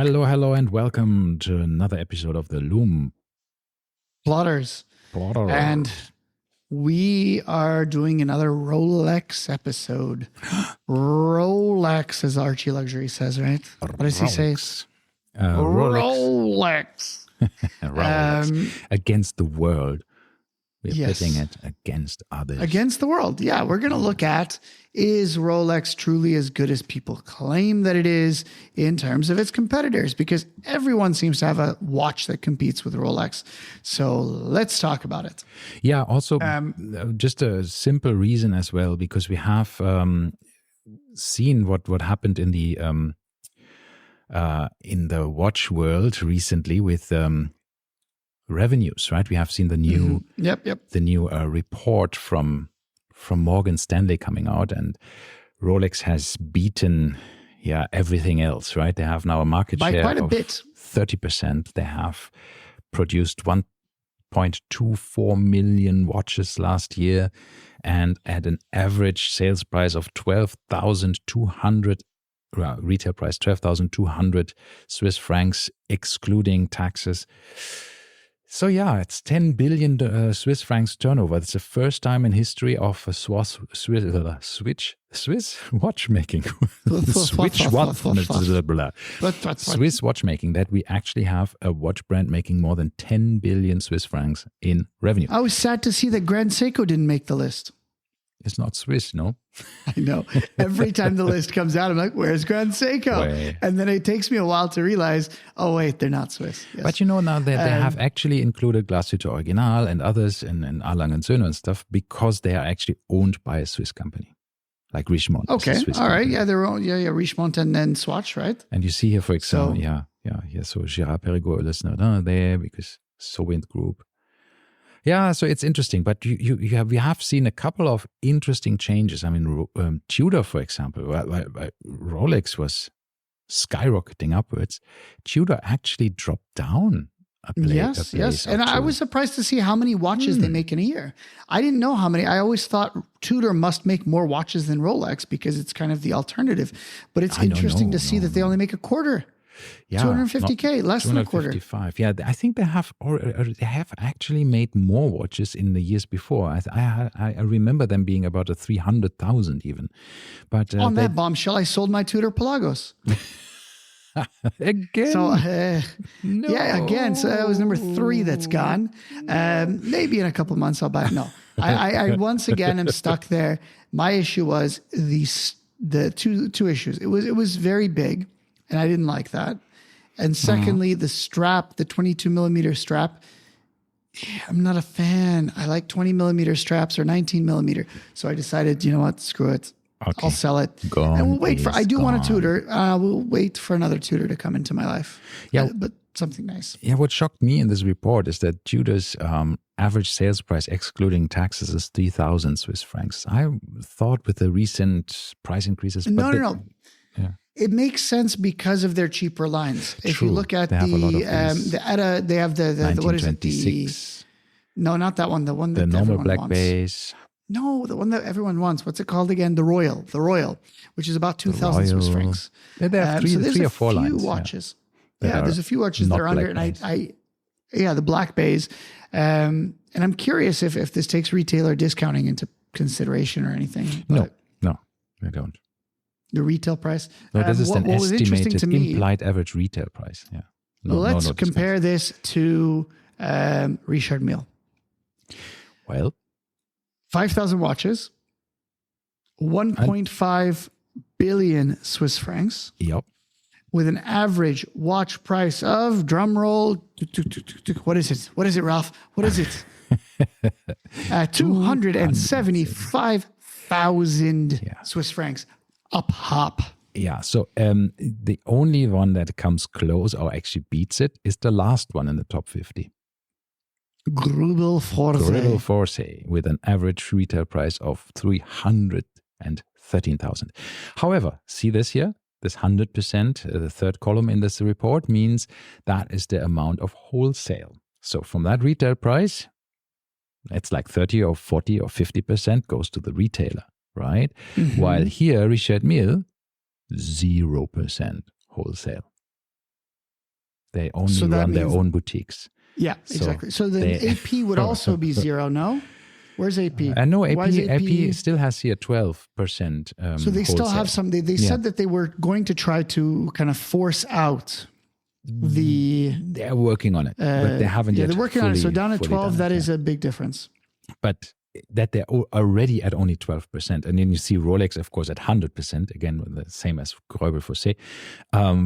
Hello, and welcome to another episode of the Lume. Plotters. And we are doing another Rolex episode. Rolex, as Archie Luxury says, right? What does he say? Rolex. Rolex. Against the world. We're pitting it against others. Against the world. Yeah, we're going to look at, is Rolex truly as good as people claim that it is in terms of its competitors? Because everyone seems to have a watch that competes with Rolex. So let's talk about it. Yeah, also just a simple reason as well, because we have seen what happened in the watch world recently with revenues, right? We have seen the new the new report from Morgan Stanley coming out, and Rolex has beaten everything else, right? They have now a market by share quite a of bit. 30%. They have produced 1.24 million watches last year, and at an average sales price of 12,200 retail price 12,200 Swiss francs excluding taxes. So it's 10 billion Swiss francs turnover. It's the first time in history of a Swiss watchmaking. Swiss watchmaking, that we actually have a watch brand making more than 10 billion Swiss francs in revenue. I was sad to see that Grand Seiko didn't make the list. It's not Swiss, no? I know. Every time the list comes out, I'm like, where's Grand Seiko? And then it takes me a while to realize, oh, wait, they're not Swiss. Yes. But now they have actually included Glashütte Original and others in Arlang & Söhne and stuff because they are actually owned by a Swiss company, like Richemont. Okay, all right. Yeah, they're own. Yeah, Richemont and then Swatch, right? And you see here, for example, so Girard-Perregaux Ellis-Nardin there because Sowint Group. Yeah, so it's interesting, but we have seen a couple of interesting changes. I mean, Tudor, for example, Rolex was skyrocketing upwards. Tudor actually dropped down a place. Yes. And I was surprised to see how many watches they make in a year. I didn't know how many. I always thought Tudor must make more watches than Rolex because it's kind of the alternative. But it's interesting to see that they only make a quarter. Yeah, 250K, less than a quarter. 255. Yeah, I think they have actually made more watches in the years before. I remember them being about a 300,000 even. But on that bombshell, I sold my Tudor Pelagos. Again? So, no. Yeah, again. So that was number 3 that's gone. Maybe in a couple of months I'll buy it. No, I once again am stuck there. My issue was the two issues. It was very big. And I didn't like that. And secondly, the strap, the 22 millimeter strap, I'm not a fan. I like 20 millimeter straps or 19 millimeter. So I decided, you know what, screw it. Okay. I'll sell it. And we'll wait I do want a Tudor. We'll wait for another Tudor to come into my life. Yeah. But something nice. Yeah, what shocked me in this report is that Tudor's average sales price, excluding taxes, is 3,000 Swiss francs. I thought with the recent price increases. No. Yeah. It makes sense because of their cheaper lines. If you look at they have the what is it? No, not that one. The one that the normal everyone black wants. Base. No, the one that everyone wants. What's it called again? The Royal, which is about 2,000 Swiss francs. Yeah, they have three or four lines. There's a few watches. Yeah, there's a few watches that are under, and the black base. And I'm curious if this takes retailer discounting into consideration or anything. No, they don't. The retail price? No, this is an estimated implied average retail price. Yeah. Let's compare this to Richard Mille. Well, 5,000 watches, 1.5 billion Swiss francs. Yep. With an average watch price of, drum roll, what is it? What is it, Ralph? What is it? 275,000 Swiss francs. Up hop. Yeah, so the only one that comes close or actually beats it is the last one in the top 50. Grubel Force with an average retail price of 313,000. However, see this here? This 100%, the third column in this report, means that is the amount of wholesale. So from that retail price, it's like 30 or 40 or 50% goes to the retailer. Right? Mm-hmm. While here, Richard Mille, 0% wholesale. They only run their own boutiques. Yeah, exactly. So the AP would also be zero, no? Where's AP? No, AP still has here 12%. So they still have some. They said that they were going to try to kind of force out the. They're working on it, but they haven't yet. They're working on it. So down at 12, that is a big difference. But that they're already at only 12%. And then you see Rolex, of course, at 100%, again, the same as Greubel Fossé,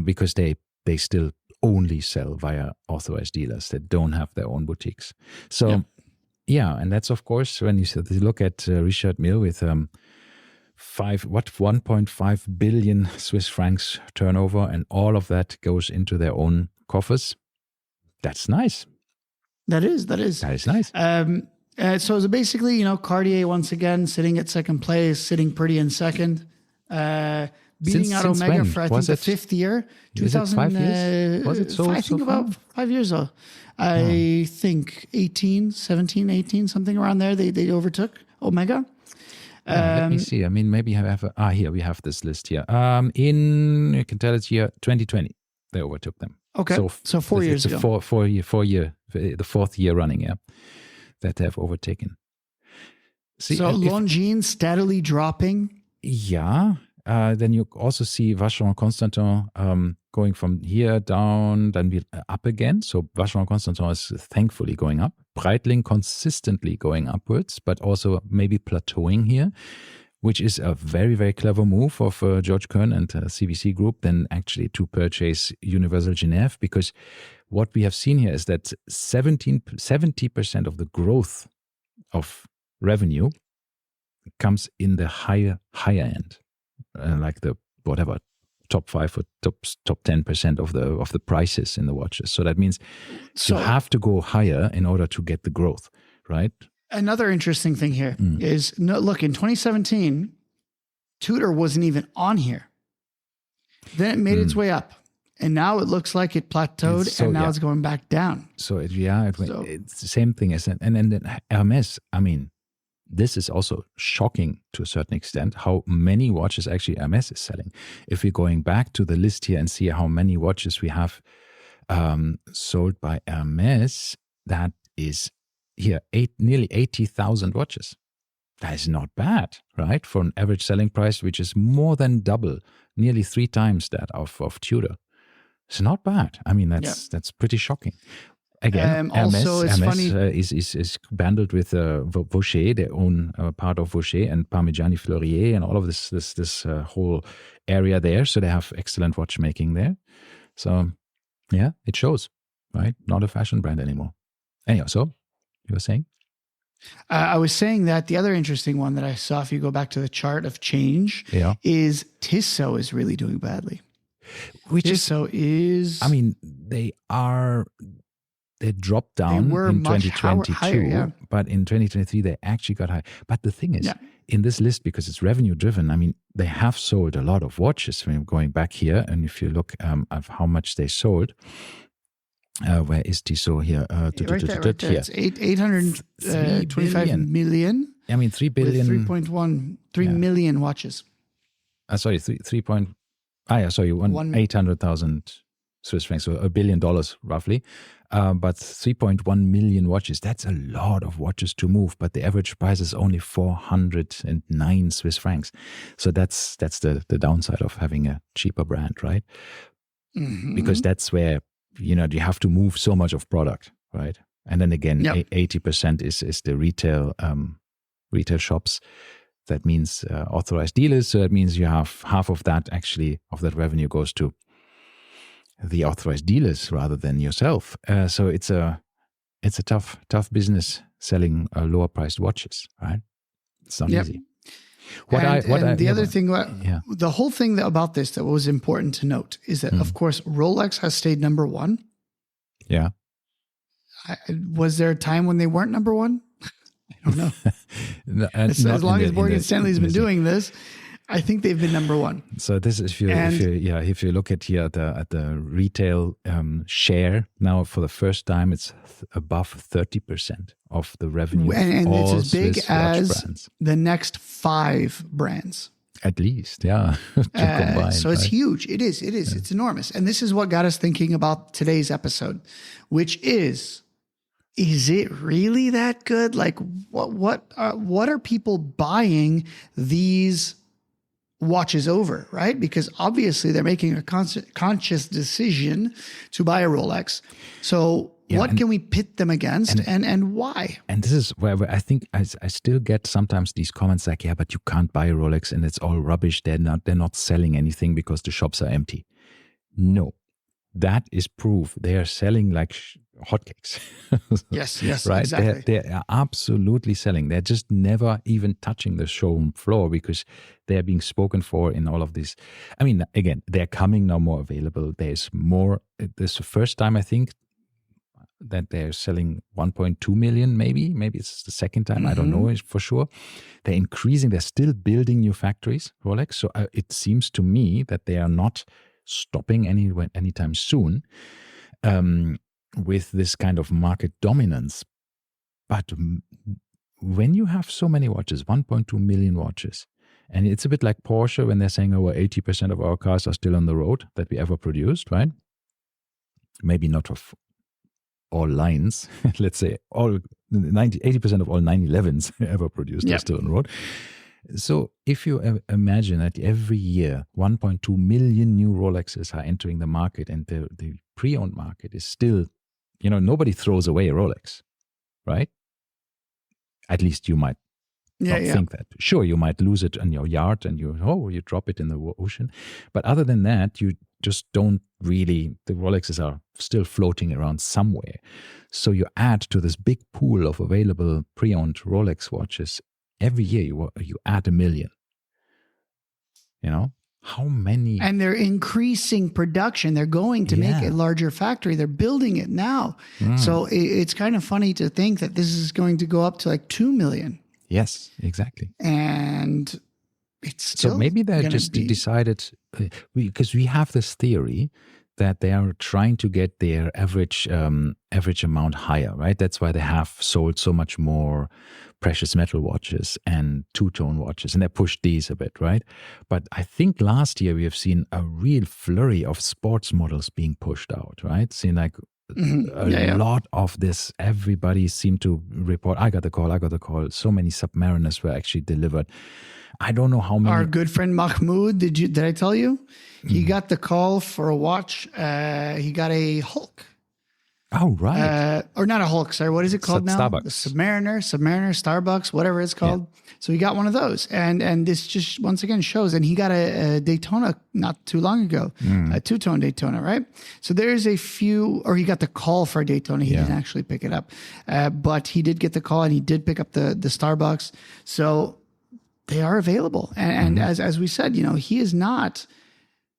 because they still only sell via authorized dealers that don't have their own boutiques. So, and that's, of course, when you look at Richard Mille with 1.5 billion Swiss francs turnover, and all of that goes into their own coffers. That's nice. That is nice. So basically, Cartier once again sitting at second place, sitting pretty in second, beating out Omega for I think the fifth year. 2000, 5 years? Was it so? I think about 5 years ago. I think 18, 17, 18, something around there. They overtook Omega. Let me see. I mean, maybe I have here we have this list here. You can tell it's year 2020. They overtook them. Okay, so 4 years ago. The fourth year running, that they have overtaken. See, so Longines steadily dropping. Yeah. Then you also see Vacheron Constantin going from here down, then up again. So Vacheron Constantin is thankfully going up. Breitling consistently going upwards, but also maybe plateauing here, which is a very, very clever move of George Kern and CVC Group then actually to purchase Universal Genève, because what we have seen here is that 70% of the growth of revenue comes in the higher end. Like the top 5 or top 10% of the prices in the watches. So that means you have to go higher in order to get the growth, right? Another interesting thing here is look, in 2017, Tudor wasn't even on here. Then it made its way up, and now it looks like it plateaued, and now it's going back down. So it's the same thing as and then Hermes. I mean, this is also shocking to a certain extent how many watches actually Hermes is selling. If we're going back to the list here and see how many watches we have sold by Hermes, that is here nearly 80,000 watches. That is not bad, right? For an average selling price, which is more than double, nearly 3 times that of Tudor. It's not bad. I mean, that's pretty shocking. Again, Hermes is bundled with Vaucher, their own part of Vaucher, and Parmigiani Fleurier, and all of this whole area there. So they have excellent watchmaking there. So, it shows, right? Not a fashion brand anymore. Anyhow, so you were saying? I was saying that the other interesting one that I saw, if you go back to the chart of change, is Tissot is really doing badly. Tissot is... I mean, they dropped down in 2022, but in 2023 they actually got high. But the thing is, in this list, because it's revenue driven, I mean, they have sold a lot of watches. When going back here, and if you look at how much they sold, where is Tissot here? Right there. It's 825 million. I mean, 3 billion. 3 million watches. Sorry, 800,000 Swiss francs, so $1 billion roughly. But 3.1 million watches, that's a lot of watches to move, but the average price is only 409 Swiss francs. So that's the downside of having a cheaper brand, right? Mm-hmm. Because that's where, you have to move so much of product, right? And then again, 80% is the retail shops. That means authorized dealers. So that means you have half of that revenue goes to the authorized dealers rather than yourself. So it's a tough business selling lower priced watches, right? It's not easy. The whole thing about this that was important to note is that, of course, Rolex has stayed number one. Yeah. Was there a time when they weren't number one? I don't know. As long as Morgan Stanley's been doing this, I think they've been number one. So this is if you look at here at the retail share now, for the first time it's above 30% of the revenue, and of all it's as big Swiss as watch brands. The next 5 brands. At least, yeah, to combine. So it's right? huge. It is. It's enormous. And this is what got us thinking about today's episode, which is it really that good? Like what are people buying these watches over, right? Because obviously they're making a conscious decision to buy a Rolex. So what can we pit them against and why? And this is where I think I still get sometimes these comments like, yeah, but you can't buy a Rolex and it's all rubbish. They're not selling anything because the shops are empty. No, that is proof. They are selling like hotcakes. Yes, right? exactly. They are absolutely selling. They're just never even touching the showroom floor because they're being spoken for in all of this. I mean, again, they're coming now more available. There's more. This is the first time I think that they're selling 1.2 million, maybe it's the second time. I don't know for sure. They're increasing. They're still building new factories, Rolex. So it seems to me that they are not stopping anytime soon with this kind of market dominance. But when you have so many watches, 1.2 million watches, and it's a bit like Porsche when they're saying over 80% of our cars are still on the road that we ever produced, right? Maybe not of all lines, let's say 80% of all 911s ever produced are still on the road. So if you imagine that every year 1.2 million new Rolexes are entering the market and the pre-owned market is still, nobody throws away a Rolex, right? At least you might not think that. Sure, you might lose it in your yard and you drop it in the ocean. But other than that, you just don't really, the Rolexes are still floating around somewhere. So you add to this big pool of available pre-owned Rolex watches, every year you add 1 million. How many? And they're increasing production. They're going to make a larger factory. They're building it now. So it's kind of funny to think that this is going to go up to like 2 million. Yes, exactly. And it's still so maybe they just decided, because we have this theory that they are trying to get their average amount higher, right? That's why they have sold so much more precious metal watches and two-tone watches, and they pushed these a bit, right? But I think last year we have seen a real flurry of sports models being pushed out, right? Seen like a lot of this. Everybody seemed to report, I got the call. So many Submariners were actually delivered. I don't know how many. Our good friend Mahmoud, did I tell you? He got the call for a watch. He got a Hulk. Oh, right. Or not a Hulk, sorry. What is it called now? Starbucks. The Submariner, Starbucks, whatever it's called. Yeah. So he got one of those. And this just once again shows. And he got a Daytona not too long ago, a two-tone Daytona, right? So there's a few, or he got the call for a Daytona. He didn't actually pick it up. But he did get the call and he did pick up the Starbucks. So they are available. And as we said, he is not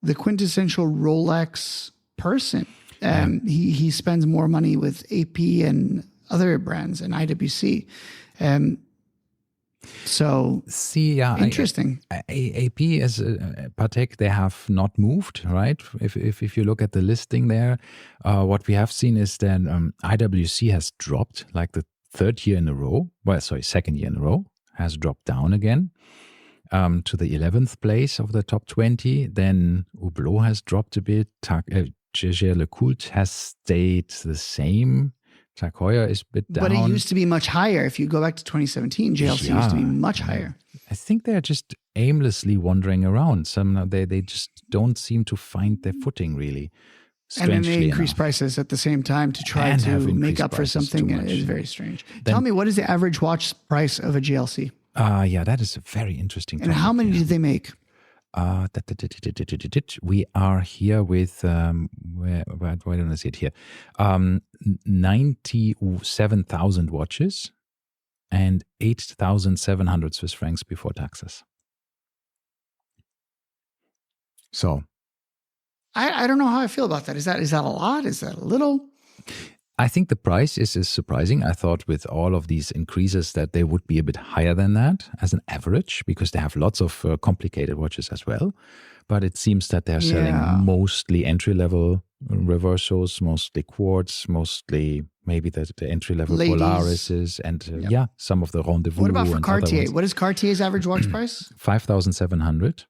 the quintessential Rolex person. He spends more money with AP and other brands and IWC. Interesting. AP as Patek, they have not moved, right? If you look at the listing there, what we have seen is that IWC has dropped like the second year in a row, has dropped down again to the 11th place of the top 20. Then Hublot has dropped a bit. Jaeger-LeCoultre has stayed the same. Tag Heuer is a bit down. But it used to be much higher. If you go back to 2017, JLC used to be much higher. I think they're just aimlessly wandering around. They just don't seem to find their footing, really. And then they increase prices at the same time to try to make up for something. It's very strange. Tell me, what is the average watch price of a JLC? That is a very interesting topic. And how many did they make? We are here with why don't I see it here? 97,000 watches and 8,700 Swiss francs before taxes. So I don't know how I feel about that. Is that a lot? Is that a little? I think the price is surprising. I thought with all of these increases that they would be a bit higher than that as an average because they have lots of complicated watches as well. But it seems that they're selling mostly entry-level reversos, mostly quartz, mostly maybe the entry-level Polarises, and some of the Rendezvous. What about for Cartier? What is Cartier's average watch price? 5,700.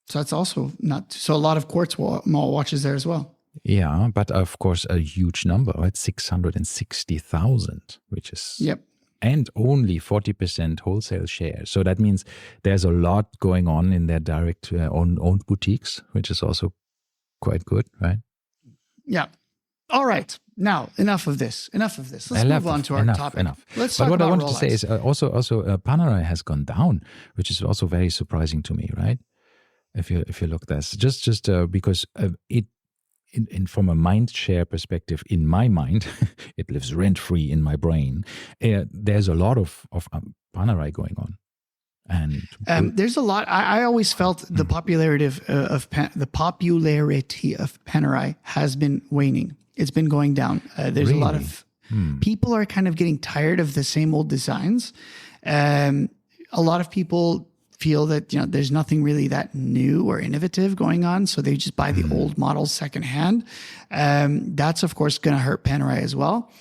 So that's also not so. A lot of quartz watches there as well. Yeah, but of course a huge number, right? 660,000, which is and only 40% wholesale share. So that means there's a lot going on in their direct owned boutiques, which is also quite good, right? Yeah. All right. Now, enough of this. Let's move on to our topic. Let's talk about Rolex. But what I wanted to say is also Panerai has gone down, which is also very surprising to me, right? If you look at this, just because it. From a mind share perspective, in my mind, it lives rent-free in my brain. There's a lot of Panerai going on. And there's a lot. I always felt the popularity of Panerai has been waning. It's been going down. There's a lot of people are kind of getting tired of the same old designs. A lot of people feel that there's nothing really that new or innovative going on, so they just buy the old models secondhand. That's of course going to hurt Panerai as well,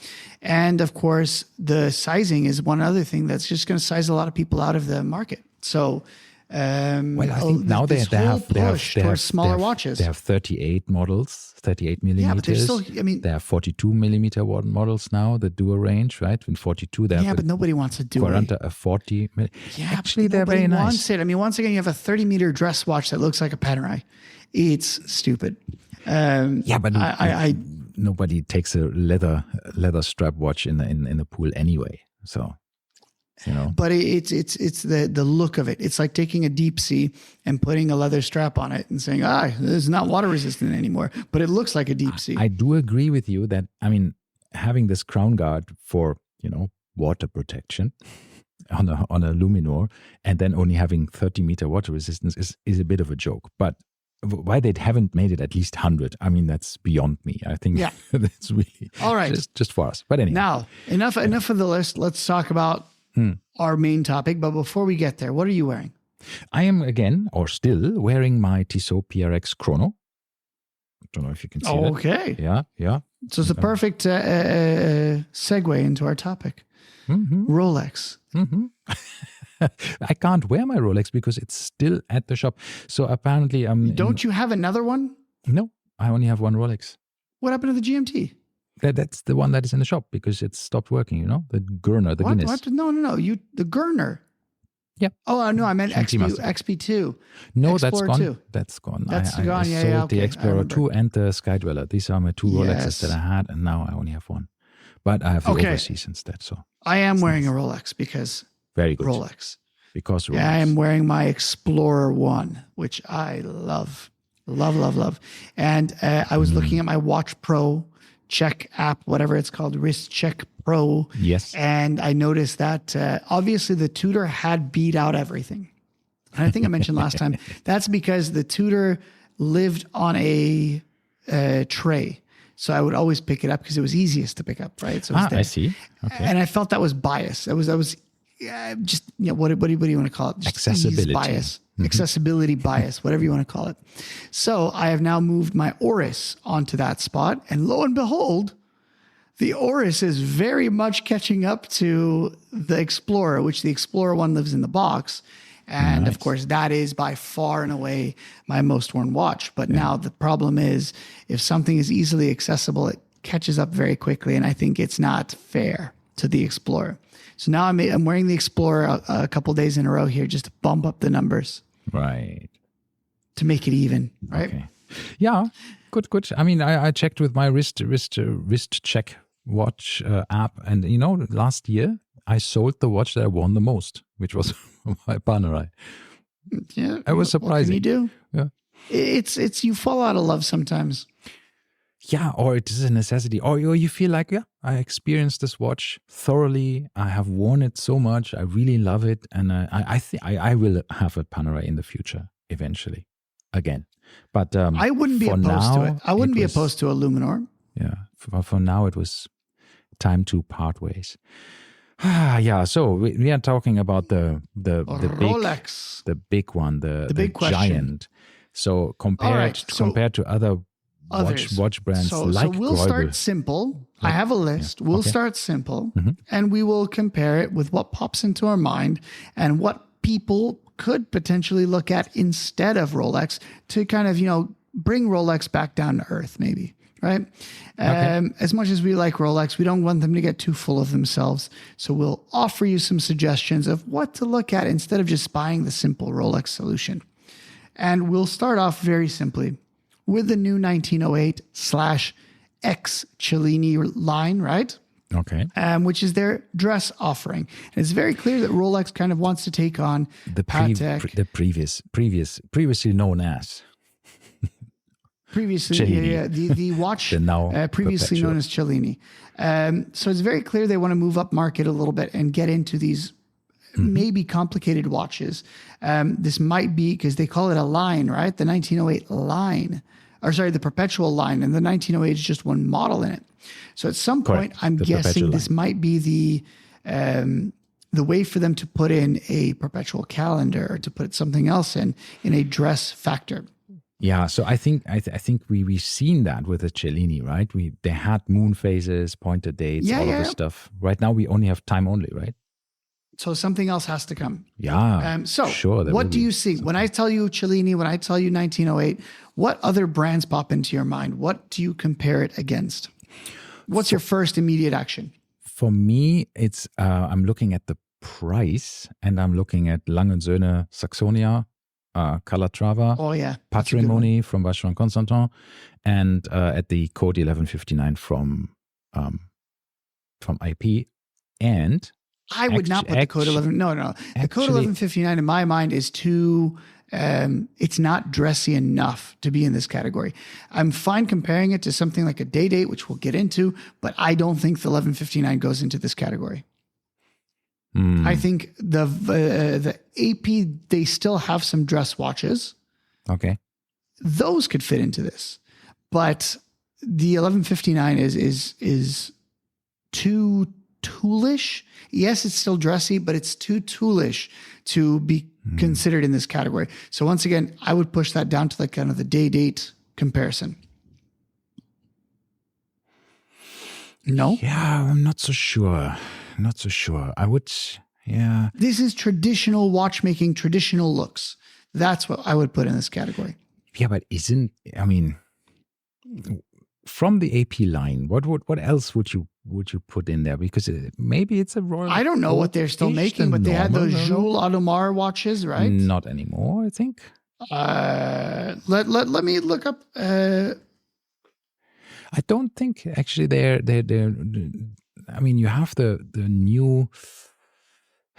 and of course the sizing is one other thing that's just going to size a lot of people out of the market. So I think now they have smaller watches. They have 38 models, 38 millimeters. Yeah, but they're still, they have 42 millimeter models now, the dual range, right? In 42, they have but nobody wants a dual. 40. Yeah, actually, they're very nice. Wants it. I mean, once again, you have a 30-meter dress watch that looks like a Panerai. It's stupid. But nobody takes a leather strap watch in the pool anyway. So. But it's the look of it. It's like taking a deep sea and putting a leather strap on it and saying, this is not water resistant anymore, but it looks like a deep sea. I do agree with you that, having this crown guard for, water protection on a Luminor and then only having 30-meter water resistance is a bit of a joke. But why they haven't made it at least 100, that's beyond me. I think that's really all right. Just for us. But anyway. Now, enough of the list. Let's talk about our main topic. But before we get there, what are you wearing? I am still wearing my Tissot PRX Chrono. I don't know if you can see that. Okay. Yeah. So it's a perfect segue into our topic. Rolex. I can't wear my Rolex because it's still at the shop. So apparently... Don't you have another one? No, I only have one Rolex. What happened to the GMT? That's the one that is in the shop because it stopped working, the Gurner, the Guinness. What? No. The Gurner. Yeah. Oh, no, I meant XP2. No, Explorer that's gone. 2. That's gone. That's gone. I sold the Explorer 2 and the Skydweller. These are my two Rolexes that I had, and now I only have one. But I have the overseas instead. So I am wearing a Rolex because very good Rolex. Because Rolex. Yeah, I am wearing my Explorer 1, which I love. And I was looking at my Watch Pro Check app, whatever it's called, Wrist Check Pro. Yes. And I noticed that obviously the Tudor had beat out everything. And I think I mentioned last time, that's because the Tudor lived on a tray. So I would always pick it up because it was easiest to pick up, right? So I see. Okay. And I felt that was bias. That was just, what do you want to call it? Just accessibility bias. Accessibility bias, whatever you want to call it. So I have now moved my Oris onto that spot. And lo and behold, the Oris is very much catching up to the Explorer, which the Explorer 1 lives in the box. And of course, that is by far and away my most worn watch. But now the problem is if something is easily accessible, it catches up very quickly. And I think it's not fair to the Explorer. So now I'm wearing the Explorer a couple days in a row here just to bump up the numbers. Right. To make it even, right? Okay. Yeah, good. I checked with my wrist check watch app, and last year I sold the watch that I won the most, which was my Panerai. Yeah, it was surprising. What can you do? Yeah, it's you fall out of love sometimes. Yeah, or it is a necessity, or you feel like, I experienced this watch thoroughly. I have worn it so much. I really love it, and I think I will have a Panerai in the future eventually, again. But I wouldn't be opposed to it. I wouldn't be opposed to a Luminor. Yeah, for now it was time to part ways. Yeah, so we are talking about the Rolex. the big one, the big question. giant. So compared to other watch brands So like we'll Greubel. start simple. I have a list. We'll start simple, and we will compare it with what pops into our mind and what people could potentially look at instead of Rolex to kind of, bring Rolex back down to earth, maybe. Right. As much as we like Rolex, we don't want them to get too full of themselves. So we'll offer you some suggestions of what to look at instead of just buying the simple Rolex solution. And we'll start off very simply with the new 1908/X Cellini line, right? Okay. Which is their dress offering. And it's very clear that Rolex kind of wants to take on The Patek. previously known as. Previously, Cellini. the watch The now previously perpetual. known as Cellini. So it's very clear they want to move up market a little bit and get into these maybe complicated watches. This might be because they call it a line, right? The 1908 line, or sorry, the perpetual line, and the 1908 is just one model in it. So at some point, I'm The guessing perpetual this might be the way for them to put in a perpetual calendar or to put something else in a dress factor. Yeah, so I think we've seen that with the Cellini, right? They had moon phases, pointed dates, all of this stuff. Right now we only have time only, right? So something else has to come. Yeah. Sure. What do you see when I tell you Cellini? When I tell you 1908, what other brands pop into your mind? What do you compare it against? What's your first immediate action? For me, it's I'm looking at the price, and I'm looking at Lang & Söhne Saxonia, Calatrava, Oh yeah, Patrimony from Vacheron Constantin, and at the Code 1159 from IP. And I would not put the Code 11. No. The Code 1159 in my mind is too. It's not dressy enough to be in this category. I'm fine comparing it to something like a day date, which we'll get into, but I don't think the 1159 goes into this category. I think the AP, they still have some dress watches. Okay. Those could fit into this, but the 1159 is too toolish. Yes, it's still dressy, but it's too toolish to be considered in this category. So once again, I would push that down to like kind of the day date comparison. No? Yeah, I'm not so sure. I would, yeah. This is traditional watchmaking, traditional looks. That's what I would put in this category. Yeah, but from the AP line, what else would you put in there? Because maybe it's a Royal. I don't know what they're still making, but they had those Jules Audemars watches, right? Not anymore, I think. Let me look up. I don't think actually they're. I mean, you have the new.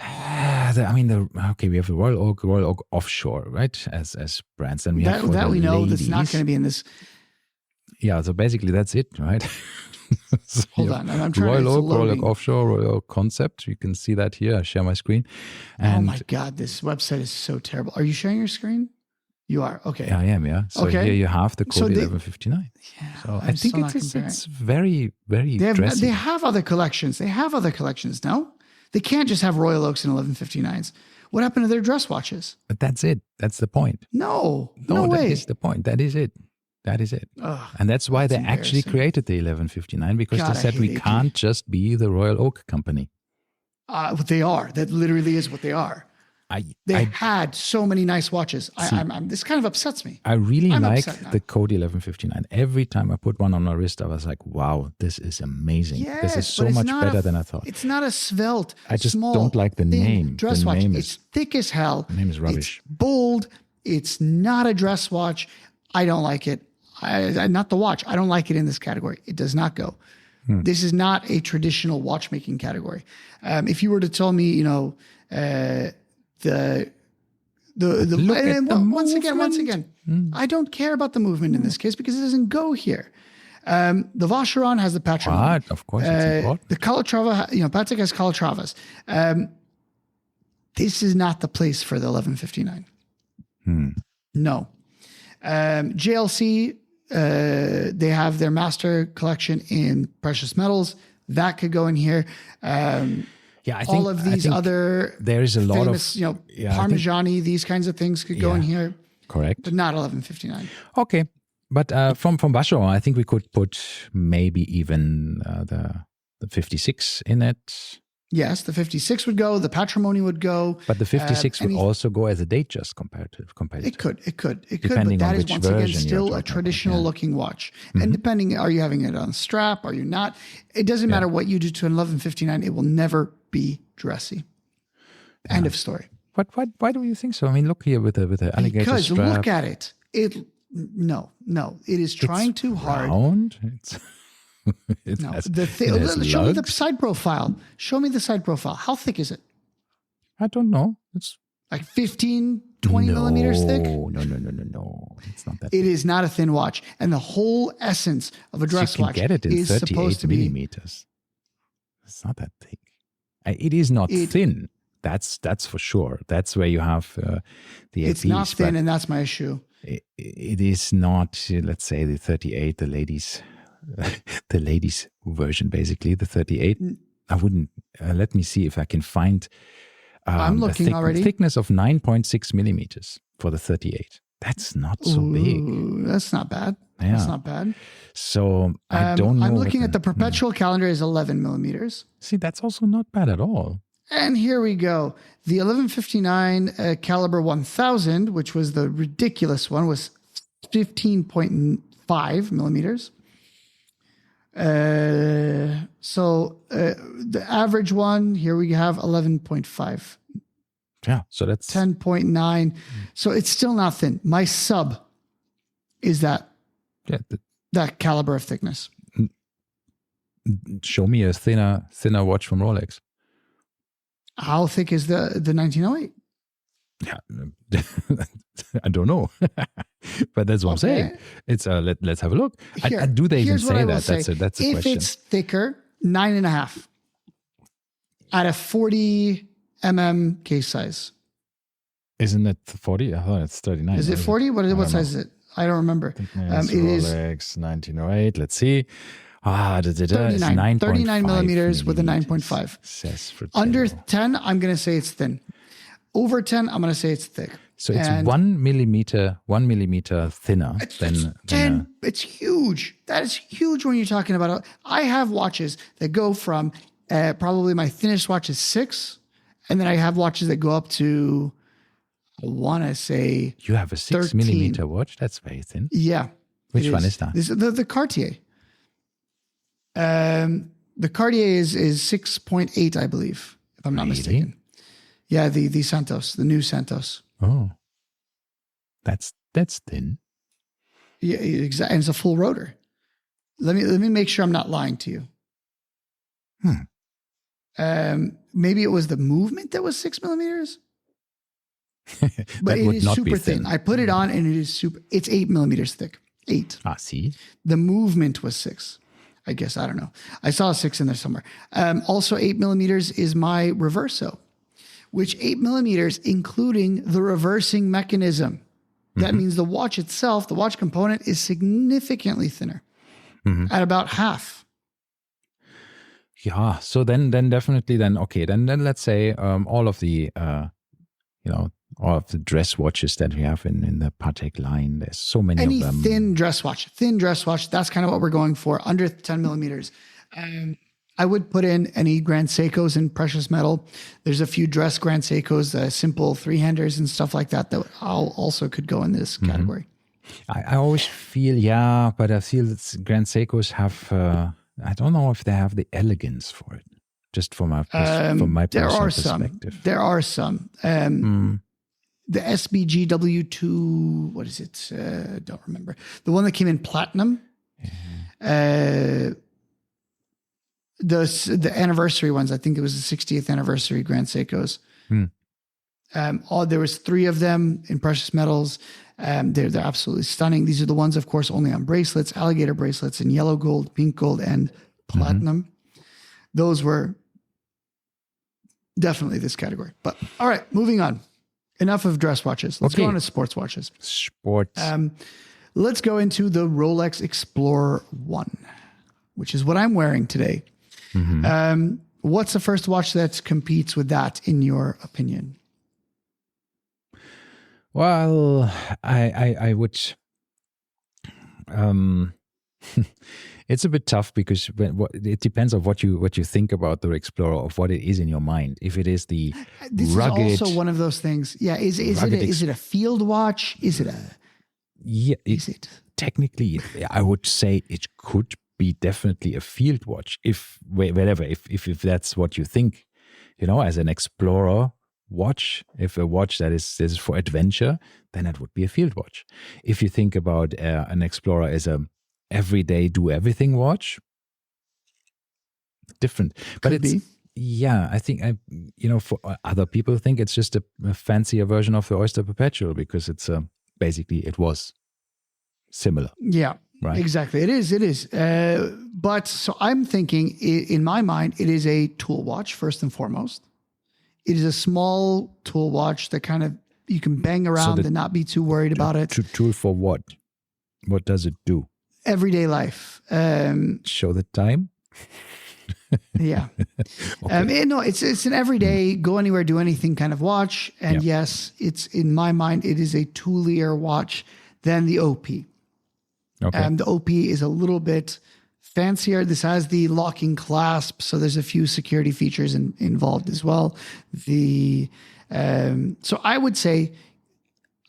Okay, we have the Royal Oak Offshore, right? As brands, and we have that we know ladies. that's not going to be in this. Yeah, so basically that's it, right? So Hold on, I'm trying Royal to. Oak Offshore, Royal Oak Concept. You can see that here. I share my screen. And oh my God, this website is so terrible. Are you sharing your screen? You are. Okay. Yeah, I am. Yeah. So here you have the Code 1159. Yeah, So I think it's very, very they dressy. have other collections. No, they can't just have Royal Oaks and 1159s. What happened to their dress watches? But that's it. That's the point. No that way. is the point. That is it. Ugh, and that's why they actually created the 1159, because they said we can't just be the Royal Oak company. What they are. That literally is what they are. They had so many nice watches. This kind of upsets me. I really like the Code 1159. Every time I put one on my wrist, I was like, wow, this is amazing. Yes, this is so much better than I thought. It's not a svelte, I just small, don't like the name. Dress the watch. name It's thick as hell. The name is rubbish. It's bold. It's not a dress watch. I don't like it. Not the watch. I don't like it in this category. It does not go. This is not a traditional watchmaking category. If you were to tell me, once again, I don't care about the movement in this case because it doesn't go here. The Vacheron has the Patrimony. But of course, it's important. The Calatrava, Patek has Calatravas. This is not the place for the 1159. No. JLC, they have their master collection in precious metals. That could go in here. Yeah, I think all of these other there is a lot famous, of Parmigiani, these kinds of things could go in here. Correct. But not 1159. Okay. But from Vacheron, I think we could put maybe even the 56 in it. Yes, the 56 would go. The Patrimony would go. But the 56 would also go as a Datejust competitor. It could. Depending but that on is which once again version still a traditional looking watch. And depending, are you having it on strap? Are you not? It doesn't matter what you do to an 1159. It will never be dressy. End of story. Why do you think so? I mean, look here with the alligator because strap. Look at it. No. It is trying too hard. Round. Show me the side profile. Show me the side profile. How thick is it? I don't know. It's like 15, 20 millimeters thick? No. It's not that thick. It is not a thin watch. And the whole essence of a dress watch get it in is 38 supposed to be millimeters. It's not that thick. It is not thin. That's for sure. That's where you have the It's not thin, and that's my issue. It is not, let's say, the 38, the ladies version, basically, the 38. I wouldn't, let me see if I can find I'm looking already. Thickness of 9.6 millimeters for the 38. That's not so big. That's not bad. Yeah. That's not bad. So I don't know. I'm looking at the perpetual calendar is 11 millimeters. See, that's also not bad at all. And here we go. The 1159 caliber 1000, which was the ridiculous one, was 15.5 millimeters. So the average one, here we have 11.5. Yeah, so that's 10.9. So it's still not thin. My sub is that caliber of thickness. Show me a thinner watch from Rolex. How thick is the 1908? Yeah, I don't know, but that's what I'm saying. It's let's have a look. Do they even say that? That's a if question. If it's thicker, 9.5 at a 40 case size. Isn't it 40? I thought it's 39. Is it 40? What size is it? I don't remember. It Rolex 1908. Let's see. 39 millimeters with a 9.5. Under 10, I'm going to say it's thin. Over 10, I'm going to say it's thick. So it's 1 millimeter thinner than 10. It's huge. That is huge when you're talking about. I have watches that go from probably my thinnest watch is 6, and then I have watches that go up to, I want to say, you have a 6 millimeter watch. That's very thin. Yeah. Which one is that? The Cartier. The Cartier is 6.8, I believe, if I'm not mistaken. Yeah, the Santos, the new Santos. Oh, that's thin. Yeah, exactly. And it's a full rotor. Let me make sure I'm not lying to you. Maybe it was the movement that was 6 millimeters. But it is super thin. I put it on and it is super. It's 8 millimeters thick. 8. See. The movement was 6. I guess, I don't know. I saw a 6 in there somewhere. Also 8 millimeters is my Reverso, which 8 millimeters, including the reversing mechanism. That means the watch itself, the watch component, is significantly thinner at about half. Yeah. So then definitely okay. Then let's say all of the all of the dress watches that we have in the Patek line. There's so many of them. Thin dress watch. That's kind of what we're going for. Under 10 millimeters. I would put in any Grand Seikos in precious metal. There's a few dress Grand Seikos, simple 3-handers and stuff like that also could go in this category. I always feel, but I feel that Grand Seikos have, I don't know if they have the elegance for it, just from my personal perspective. There are some. The SBG W2, what is it? Don't remember. The one that came in platinum. The anniversary ones, I think it was the 60th anniversary Grand Seikos. There was 3 of them in precious metals. They're absolutely stunning. These are the ones, of course, only on bracelets, alligator bracelets in yellow gold, pink gold, and platinum. Those were definitely this category. But all right, moving on. Enough of dress watches. Let's go on to sports watches. Let's go into the Rolex Explorer 1, which is what I'm wearing today. What's the first watch that competes with that, in your opinion? Well, I would. It's a bit tough because it depends on what you think about the Explorer, of what it is in your mind. If it is the This rugged, is also one of those things. Yeah, is it a field watch? Is it a? Yeah, Is it technically? I would say it could be definitely a field watch, if that's what you think. As an Explorer watch, if a watch that is for adventure, then it would be a field watch. If you think about an Explorer as a everyday do everything watch, different. But Could be. yeah, I think for other people think it's just a fancier version of the Oyster Perpetual, because it's basically it was similar. Yeah, right. Exactly. It is. But so I'm thinking, in my mind, it is a tool watch first and foremost. It is a small tool watch that kind of you can bang around and not be too worried about it. Tool for what? What does it do? Everyday life. Show the time. Yeah. Okay. It's an everyday go anywhere, do anything kind of watch. And yes, it's, in my mind, it is a toolier watch than the OP. Okay. The OP is a little bit fancier. This has the locking clasp, so there's a few security features involved as well. So I would say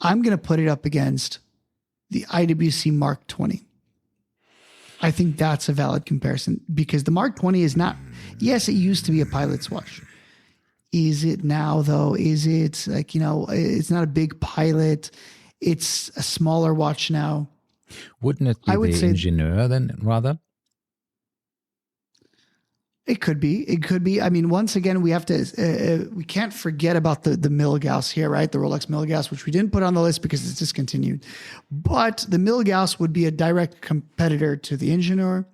I'm going to put it up against the IWC Mark 20. I think that's a valid comparison, because the Mark 20 is not, yes, it used to be a pilot's watch. Is it now, though? Is it it's not a big pilot. It's a smaller watch now. Wouldn't it be the Ingenieur then, rather? It could be. I mean, once again, we have to, we can't forget about the Milgauss here, right? The Rolex Milgauss, which we didn't put on the list because it's discontinued. But the Milgauss would be a direct competitor to the Ingenieur.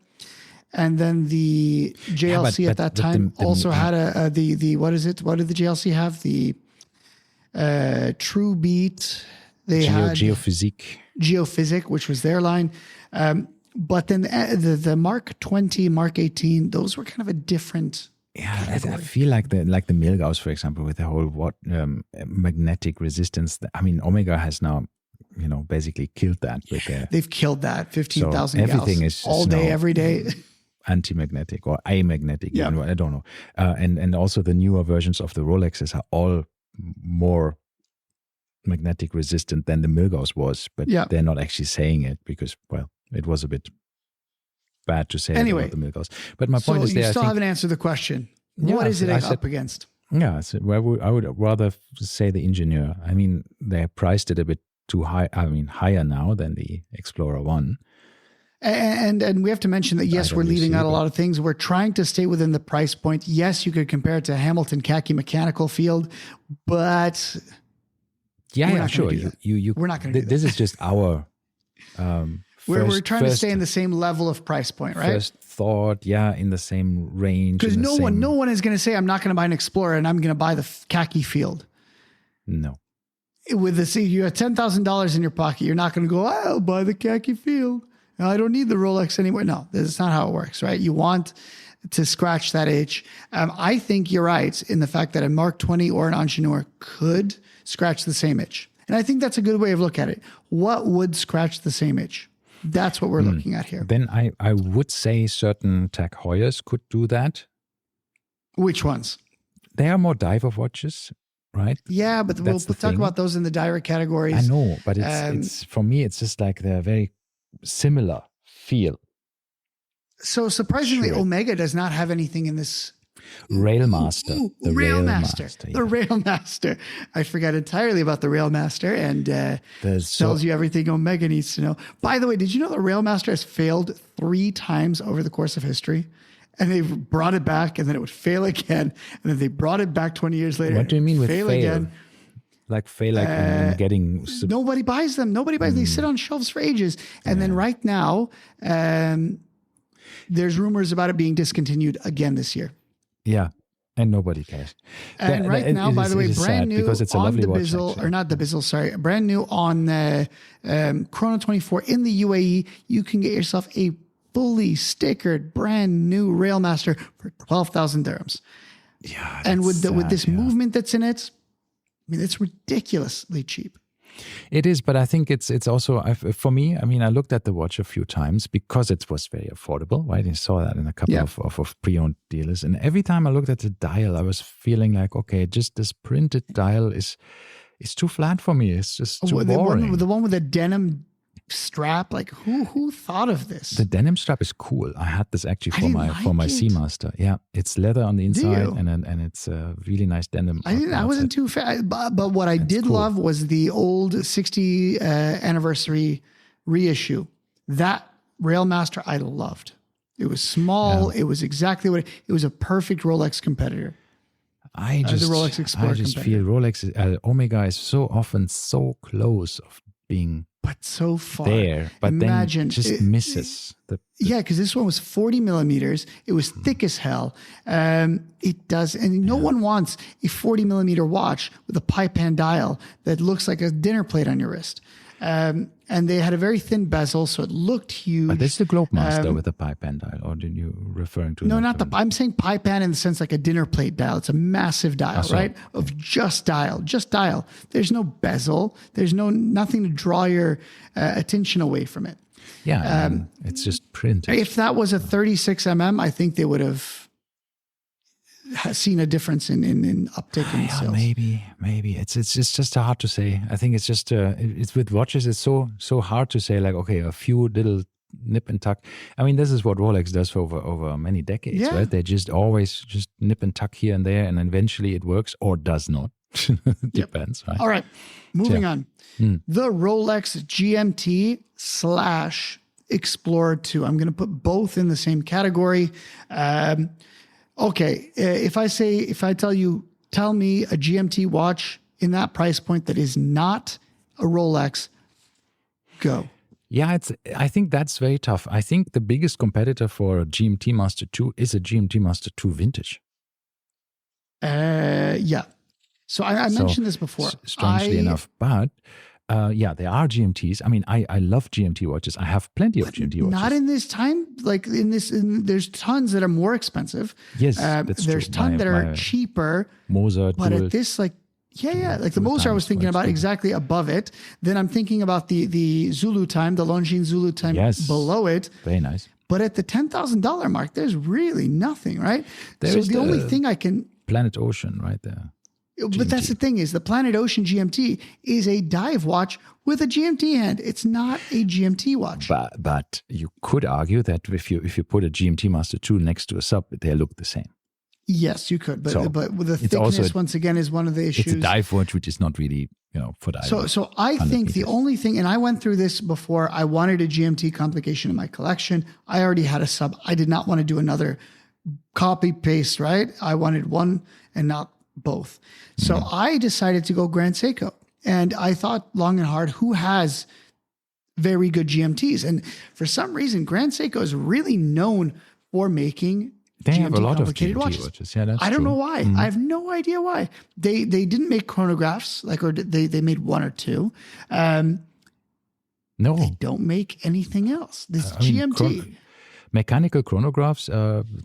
And then the JLC at that time also had the what is it? What did the JLC have? The True Beat. They had Geophysic, which was their line. But then the Mark 20, Mark 18, those were kind of a different. Yeah, I feel like the Milgauss, for example, with the whole magnetic resistance. I mean, Omega has now, basically killed that. They've killed that 15,000. So everything is all day, every day. Anti-magnetic or amagnetic. Yeah. I don't know. And also the newer versions of the Rolexes are all more magnetic resistant than the Milgauss was, but they're not actually saying it because, well, it was a bit bad to say about the Milgauss. But my point is, you still haven't answered the question. What is it up against? Yeah, so I would rather say the Ingenieur. I mean, they priced it a bit too high. I mean, higher now than the Explorer 1. And we have to mention that, yes, we're leaving out a lot of things. We're trying to stay within the price point. Yes, you could compare it to Hamilton Khaki Mechanical Field, but sure. We're not going to do that. This is just our. We're trying to stay in the same level of price point, right? First thought, in the same range. Because no one is going to say, I'm not going to buy an Explorer and I'm going to buy the Khaki Field. No. With you have $10,000 in your pocket, you're not going to go, I'll buy the Khaki Field. I don't need the Rolex anymore. No, that's not how it works, right? You want to scratch that itch. I think you're right in the fact that a Mark 20 or an Ingenieur could scratch the same itch. And I think that's a good way of looking at it. What would scratch the same itch? That's what we're looking at here. Then I would say certain Tag Heuers could do that. Which ones? They are more diver watches, right? Yeah, but we'll talk about those in the direct categories. I know, but it's for me, it's just like they're very similar feel. So surprisingly, Omega does not have anything in this. Railmaster. The Railmaster. The Railmaster. I forgot entirely about the Railmaster, and tells you everything Omega needs to know. By the way, did you know the Railmaster has failed 3 times over the course of history? And they've brought it back, and then it would fail again, and then they brought it back 20 years later. What do you mean with fail? Again. Like fail, in getting... Nobody buys them. They sit on shelves for ages. And then right now, there's rumors about it being discontinued again this year. Yeah, and nobody cares. And now, by the way, brand new because it's a on lovely the watch, bezel, actually. or not the bezel, sorry, brand new on Chrono 24 in the UAE. You can get yourself a fully stickered, brand new Railmaster for 12,000 dirhams. Yeah. And with this yeah. movement that's in it, I mean, it's ridiculously cheap. It is, but I think it's also, for me, I mean, I looked at the watch a few times because it was very affordable, right? I saw that in a couple of pre-owned dealers. And every time I looked at the dial, I was feeling like, okay, just this printed dial is too flat for me. It's just too boring. The one with the denim strap, like who thought of this? The denim strap is cool. I had this actually for my Seamaster. Yeah, it's leather on the inside and it's a really nice denim. I wasn't too fan, but what I did love was the old 60 anniversary reissue. That Railmaster I loved. It was small. Yeah. It was exactly what it was. A perfect Rolex competitor. The Rolex Explorer. I just feel Rolex Omega is so often so close of being. But so far there, but imagine, then just misses. Yeah, because this one was 40 millimeters. It was thick as hell. It does, and no one wants a 40 millimeter watch with a pipe hand dial that looks like a dinner plate on your wrist. And they had a very thin bezel, so it looked huge. But this is the Globemaster with a pipe hand dial, or did you referring to? No, not the. I'm saying pipe hand in the sense like a dinner plate dial. It's a massive dial, right? Of just dial. There's no bezel. There's nothing to draw your attention away from it. Yeah, it's just printed. If that was a 36 I think they would have seen a difference in uptick in sales. Maybe it's just hard to say. I think it's just it's with watches. It's so hard to say. Like, okay, a few little nip and tuck. I mean, this is what Rolex does for over many decades, right? They just always just nip and tuck here and there, and eventually it works or does not. Depends, right? All right, moving on. The Rolex GMT / Explorer 2. I'm going to put both in the same category. Okay, if I tell me a GMT watch in that price point that is not a Rolex, go. Yeah, I think that's very tough. I think the biggest competitor for a GMT Master 2 is a GMT Master 2 Vintage. Yeah. So I mentioned this before. Strangely enough, but there are GMTs. I mean, I love GMT watches. I have plenty of GMT watches. Not in this time. Like there's tons that are more expensive. Yes, that's true. There's tons that are cheaper. Moser, but at this, like the Moser I was thinking about exactly above it. Then I'm thinking about the Zulu time, the Longines Zulu time below it. Very nice. But at the $10,000 mark, there's really nothing, right? So the only thing I can Planet Ocean right there. GMT. But that's the thing is the Planet Ocean GMT is a dive watch with a GMT hand. It's not a GMT watch. But you could argue that if you put a GMT Master 2 next to a sub, they look the same. Yes, you could. But with the thickness, once again, is one of the issues. It's a dive watch, which is not really, for dive. So I think the only thing, and I went through this before, I wanted a GMT complication in my collection. I already had a sub. I did not want to do another copy paste, right? I wanted one and not both. So I decided to go Grand Seiko. And I thought long and hard, who has very good GMTs? And for some reason, Grand Seiko is really known for making they GMT have a lot of complicated GMT watches. Yeah, that's I don't true. know why. I have no idea why. They didn't make chronographs, or they made one or two. No. They don't make anything else. This GMT. Mechanical chronographs,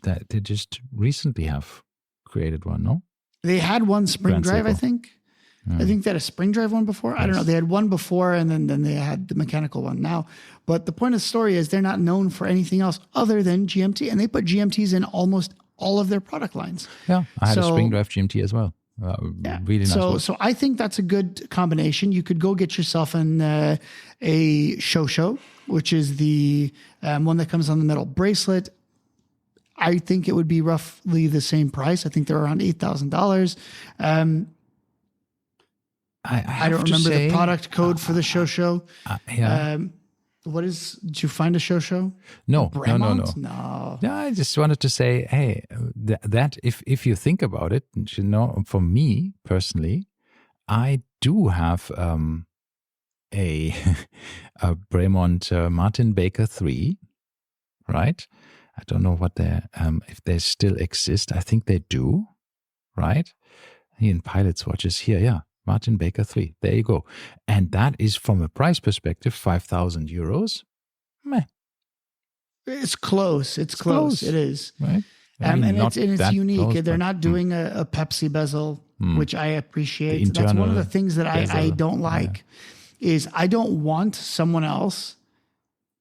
that they just recently have created one, no? They had one spring Grand drive, Seiko. I think. I think they had a spring drive one before. I don't know. They had one before, and then they had the mechanical one now. But the point of the story is they're not known for anything else other than GMT, and they put GMTs in almost all of their product lines. Yeah, I had a spring drive GMT as well. Really nice. So I think that's a good combination. You could go get yourself a Shosho, which is the one that comes on the metal bracelet. I think it would be roughly the same price. I think they're around $8,000. I don't remember the product code for the Shosho. Did you find a Shosho? No. No. Yeah, I just wanted to say, hey, that if you think about it, for me personally, I do have a Bremont Martin Baker 3, right? I don't know what if they still exist. I think they do, right? In Pilot's watches here, yeah. Martin Baker 3. There you go. And that is from a price perspective, 5,000 euros. Meh. It's close. It's close. It is. Right. I mean, and it's unique. Close, They're but, not doing a Pepsi bezel, which I appreciate. That's one of the things that I don't like is I don't want someone else,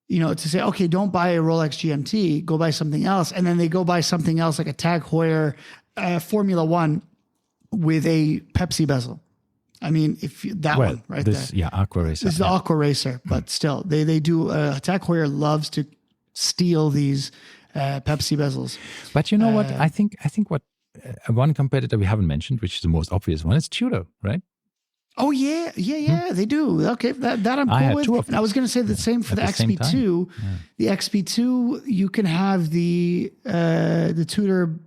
to say, okay, don't buy a Rolex GMT, go buy something else. And then they go buy something else like a Tag Heuer Formula One with a Pepsi bezel. I mean, one right there. Yeah, Aqua Racer. This is the Aqua Racer, but still, they do. Tag Heuer loves to steal these Pepsi bezels. But you know what? I think what one competitor we haven't mentioned, which is the most obvious one, is Tudor, right? Oh yeah, they do. Okay, that I'm cool with. And I was going to say the same for the XP2. The XP2, you can have the Tudor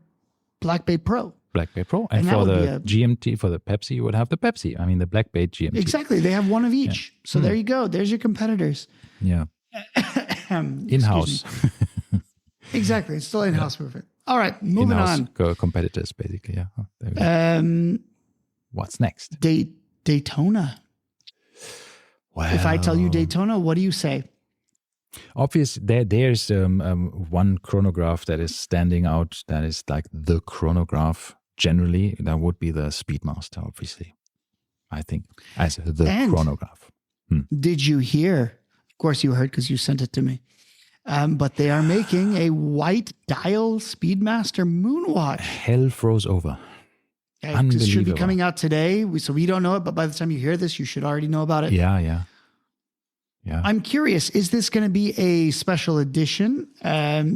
Black Bay Pro. Black Bay Pro. And for the GMT, for the Pepsi, you would have the Pepsi. I mean, the Black Bay GMT. Exactly. They have one of each. Yeah. So there you go. There's your competitors. Yeah. In-house. Exactly. It's still in-house movement. All right. Moving on. Competitors, basically. Yeah. There we go. What's next? Daytona. Wow. If I tell you Daytona, what do you say? Obviously, there's one chronograph that is standing out. That is like the chronograph. Generally, that would be the Speedmaster. Obviously, I think as the chronograph. Did you hear? Of course, you heard because you sent it to me. But they are making a white dial Speedmaster moonwatch. Hell froze over. Unbelievable. It should be coming out today, so we don't know it. But by the time you hear this, you should already know about it. Yeah. I'm curious, is this going to be a special edition?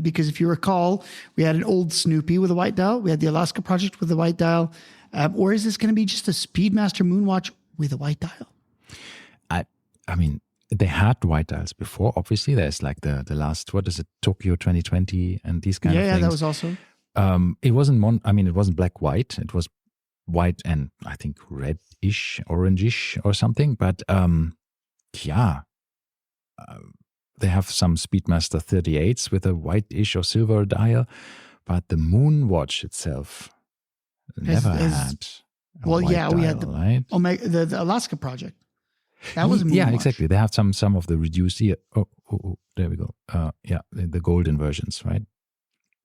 Because if you recall, we had an old Snoopy with a white dial. We had the Alaska Project with a white dial. Or is this going to be just a Speedmaster moonwatch with a white dial? I mean, they had white dials before. Obviously, there's like the last, what is it, Tokyo 2020 and these kind of things. Yeah, that was also. It wasn't it wasn't black-white. It was white and I think reddish, orangish or something. But they have some Speedmaster 38s with a whitish or silver dial, but the moonwatch itself never had. We had right? the Alaska Project. That was a moonwatch. Yeah, exactly. They have some of the reduced here. Oh, there we go. The golden versions, right?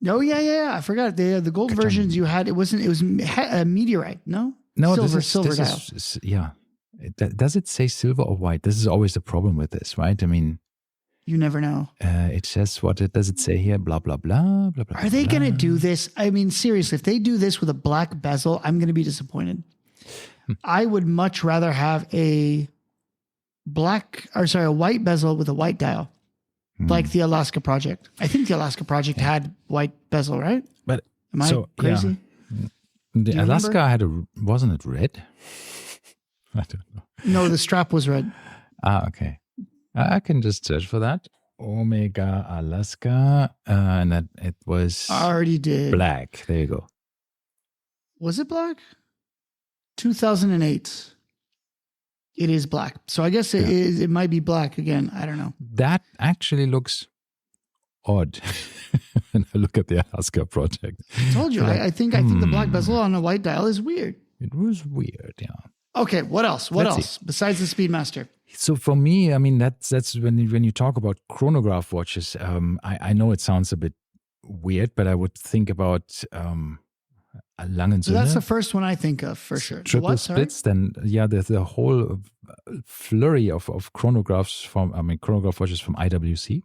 Oh yeah. I forgot the gold versions you had. It was a meteorite. No, silver dial. Does it say silver or white? This is always the problem with this, right? I mean, you never know. It says does it say here? Blah blah blah blah blah. Are they going to do this? I mean, seriously, if they do this with a black bezel, I'm going to be disappointed. I would much rather have a white bezel with a white dial, like the Alaska Project. I think the Alaska Project had white bezel, right? But am I crazy? Yeah. The Alaska wasn't it red? I don't know. No, the strap was red. Okay. I can just search for that. Omega Alaska, and that it was already did black. There you go. Was it black? 2008. It is black. So I guess it might be black again. I don't know. That actually looks odd when I look at the Alaska Project. I told you. I think the black bezel on a white dial is weird. It was weird, yeah. Okay, what else? What else besides the Speedmaster? So for me, I mean, that's when you talk about chronograph watches. I know it sounds a bit weird, but I would think about a Lange & So that's the first one I think of for sure. Triple splits. Then there's the whole flurry of chronographs chronograph watches from IWC.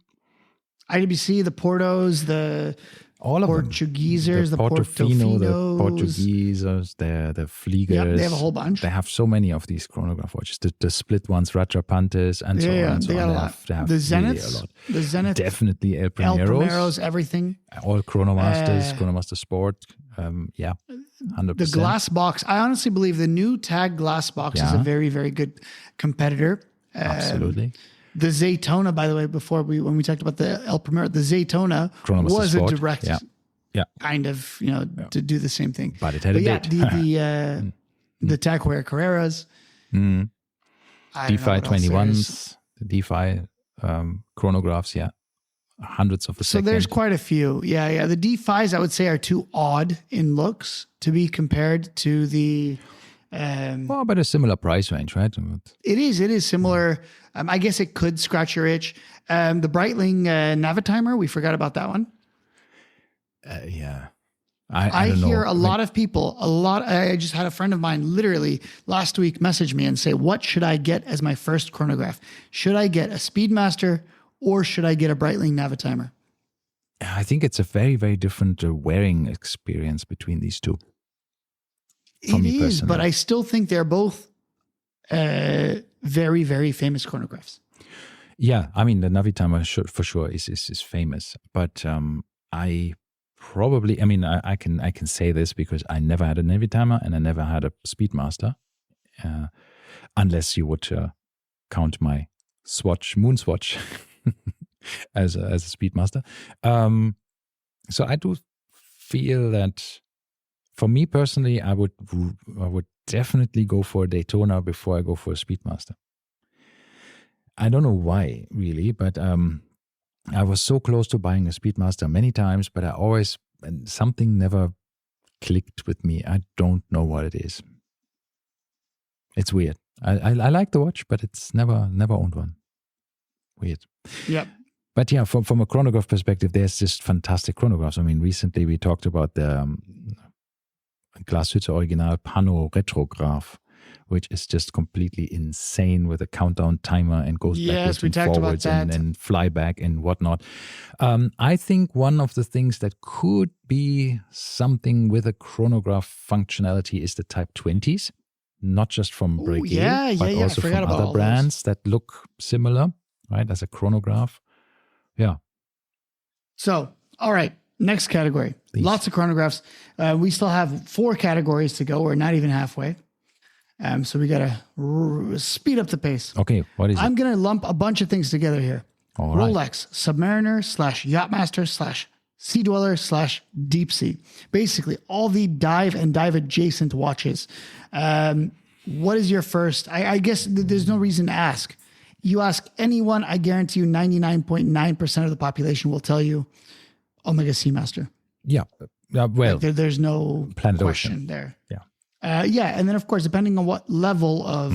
IWC, the Portos, the all of Portuguesers, the Portofino, the Portuguesers, the Fliegers. Yep, they have a whole bunch. They have so many of these chronograph watches. The split ones, Rajapantes, and so on. And they got a lot. They have the Zeniths, really a lot. The Zenith, definitely El Primeros, everything. All Chronomasters, Chronomaster Sport. 100%. The glass box. I honestly believe the new Tag glass box is a very, very good competitor. Absolutely. The Zaytona, by the way, when we talked about the El Primero, the Zaytona was Sport. a direct kind of, to do the same thing. But it had a date. The Tag Heuer Carreras. DeFi 21s, the DeFi chronographs, hundreds of a second. So there's quite a few. Yeah. The D5s, I would say, are too odd in looks to be compared to the Well, but a similar price range, right? It is similar. I guess it could scratch your itch. The Breitling Navitimer, we forgot about that one. Yeah. I don't hear know. a lot of people, I just had a friend of mine literally last week message me and say, what should I get as my first chronograph? Should I get a Speedmaster or should I get a Breitling Navitimer? I think it's a very, very different wearing experience between these two. It is, but I still think they're both very, very famous chronographs. Yeah, I mean, the Navitimer for sure is famous, but I can say this because I never had a Navitimer and I never had a Speedmaster, unless you would count my Moon Swatch as a Speedmaster. So I do feel that for me personally, I would definitely go for a Daytona before I go for a Speedmaster. I don't know why really, but I was so close to buying a Speedmaster many times, but something never clicked with me. I don't know what it is. It's weird. I like the watch, but it's never owned one. Weird. Yep. But yeah, from a chronograph perspective, there's just fantastic chronographs. I mean, recently we talked about the Glashütte Original Pano Retrograph, which is just completely insane with a countdown timer and goes backwards and forwards and flyback and whatnot. I think one of the things that could be something with a chronograph functionality is the Type 20s, not just from Breguet, but also from other brands that look similar, right, as a chronograph. Yeah. So, all right. Next category. Please. Lots of chronographs. We still have 4 categories to go. We're not even halfway. So we got to speed up the pace. Okay, what is it? I'm going to lump a bunch of things together here. All Rolex, right. Submariner / Yachtmaster / Sea Dweller / Deep Sea. Basically, all the dive and dive adjacent watches. What is your first? I guess there's no reason to ask. You ask anyone, I guarantee you 99.9% of the population will tell you Omega Seamaster. Yeah. Well, there's no Planet question Ocean. there. Yeah. Yeah. And then, of course, depending on what level of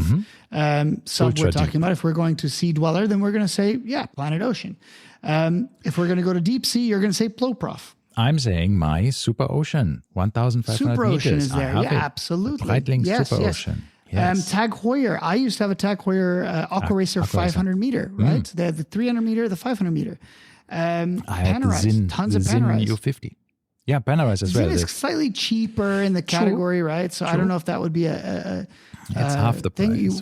sub we're talking about, if we're going to Sea Dweller, then we're going to say, yeah, Planet Ocean. If we're going to go to Deep Sea, you're going to say Ploprof. I'm saying my Super Ocean, 1,500 Super meters. Ocean is there. Yeah, absolutely. Breitling Super Ocean. Yes. Tag Heuer. I used to have a Tag Heuer Aqua Racer 500 meter, right? The 300 meter, the 500 meter. I had Panerais, the Zinn, tons the of Zinn Panerais. U50. Yeah, Panerais as well. Zinn is slightly cheaper in the category, right? So I don't know if that would be a it's half the price.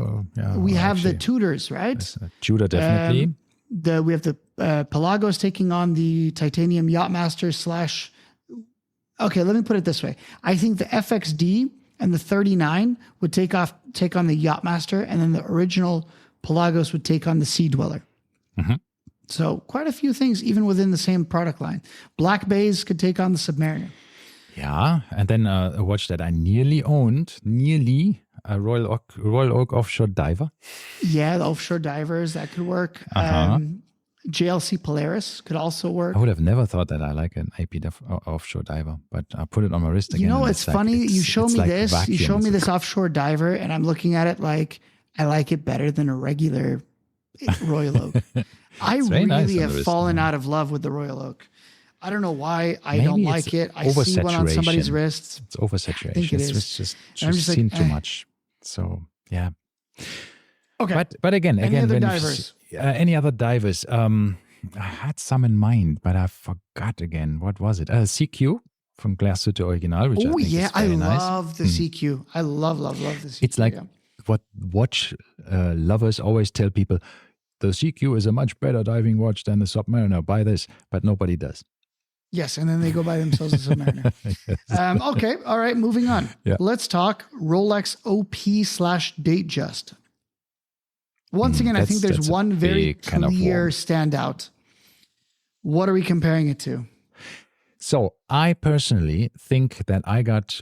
We have the Tudors, right? Tudor, definitely. We have the Pelagos taking on the Titanium Yachtmaster / Okay, let me put it this way. I think the FXD and the 39 would take on the Yachtmaster, and then the original Pelagos would take on the Sea Dweller. Mm-hmm. So quite a few things, even within the same product line. Black Bays could take on the Submariner. Yeah, and then a watch that I nearly owned, a Royal Oak Offshore Diver. Yeah, the offshore divers, that could work. JLC Polaris could also work. I would have never thought that I like an AP offshore diver, but I put it on my wrist again. You know, it's funny. You show me this. You show me this offshore diver, and I'm looking at it like I like it better than a regular Royal Oak. I really have fallen out of love with the Royal Oak. I don't know why. I don't like it. I see one on somebody's wrists. It's oversaturation. I think it is. It's just seen too much. So yeah. Okay. But again, any other divers? Any other divers? I had some in mind, but I forgot again. What was it? CQ from Glashütte Original, which I think is very nice. I love the CQ. I love the CQ. It's like what watch lovers always tell people: the CQ is a much better diving watch than the Submariner. Buy this, but nobody does. Yes, and then they go buy themselves a Submariner. Yes. Okay, all right, moving on. Yeah. Let's talk Rolex OP / Datejust. Once again, I think there's one very clear standout. What are we comparing it to? So I personally think that I got,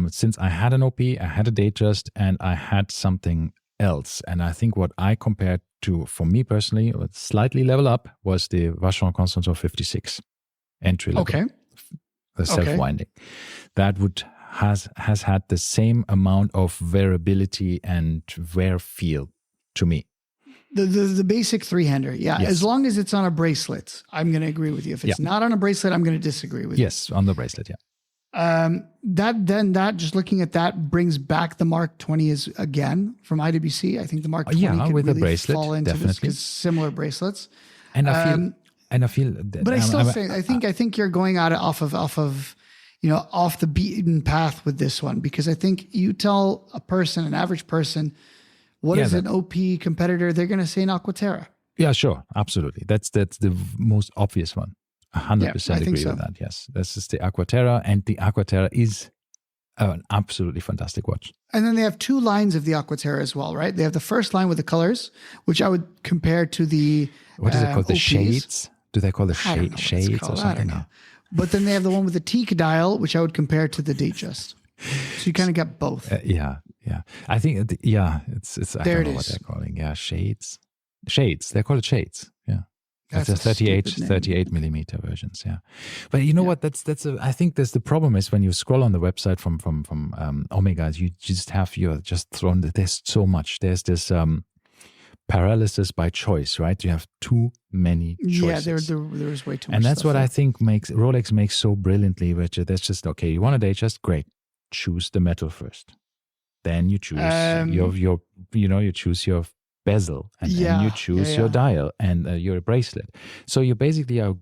since I had an OP, I had a Datejust, and I had something else. And I think what I compared to, for me personally, slightly level up, was the Vacheron Constantin 56 entry level. Okay. The self-winding. That would has had the same amount of wearability and wear feel to me. The basic three-hander, yeah. Yes. As long as it's on a bracelet, I'm going to agree with you. If it's not on a bracelet, I'm going to disagree with you. Yes, on the bracelet, yeah. That just looking at that brings back the Mark 20 is again from IWC. I think the Mark 20 could with really the bracelet, fall into definitely. this because similar bracelets. And I feel, but I still say I think you're going out off the beaten path with this one, because I think you tell an average person, what is an OP competitor? They're going to say an Aquaterra. Yeah, sure, absolutely. That's the most obvious one. 100% agree with that. Yes, this is the Aquaterra, and the Aquaterra is an absolutely fantastic watch. And then they have two lines of the Aquaterra as well, right? They have the first line with the colors, which I would compare to the what is it called? The OPs. shades? Do they call the shades or something? I don't know. But then they have the one with the teak dial, which I would compare to the Datejust. So you kind of get both. Yeah. I think it's I don't know what they're calling. Yeah, shades. They call it shades. Yeah. That's a 38 millimeter versions. Yeah. But you know what? I think the problem is when you scroll on the website from Omegas, you you're just thrown. There's so much. There's this paralysis by choice, right? You have too many choices. Yeah, there's way too much. And that's what I think Rolex makes so brilliantly, which that's just, okay, you want a Datejust? Great. Choose the metal first. Then you choose you choose your bezel, and then you choose your dial and your bracelet. So you basically are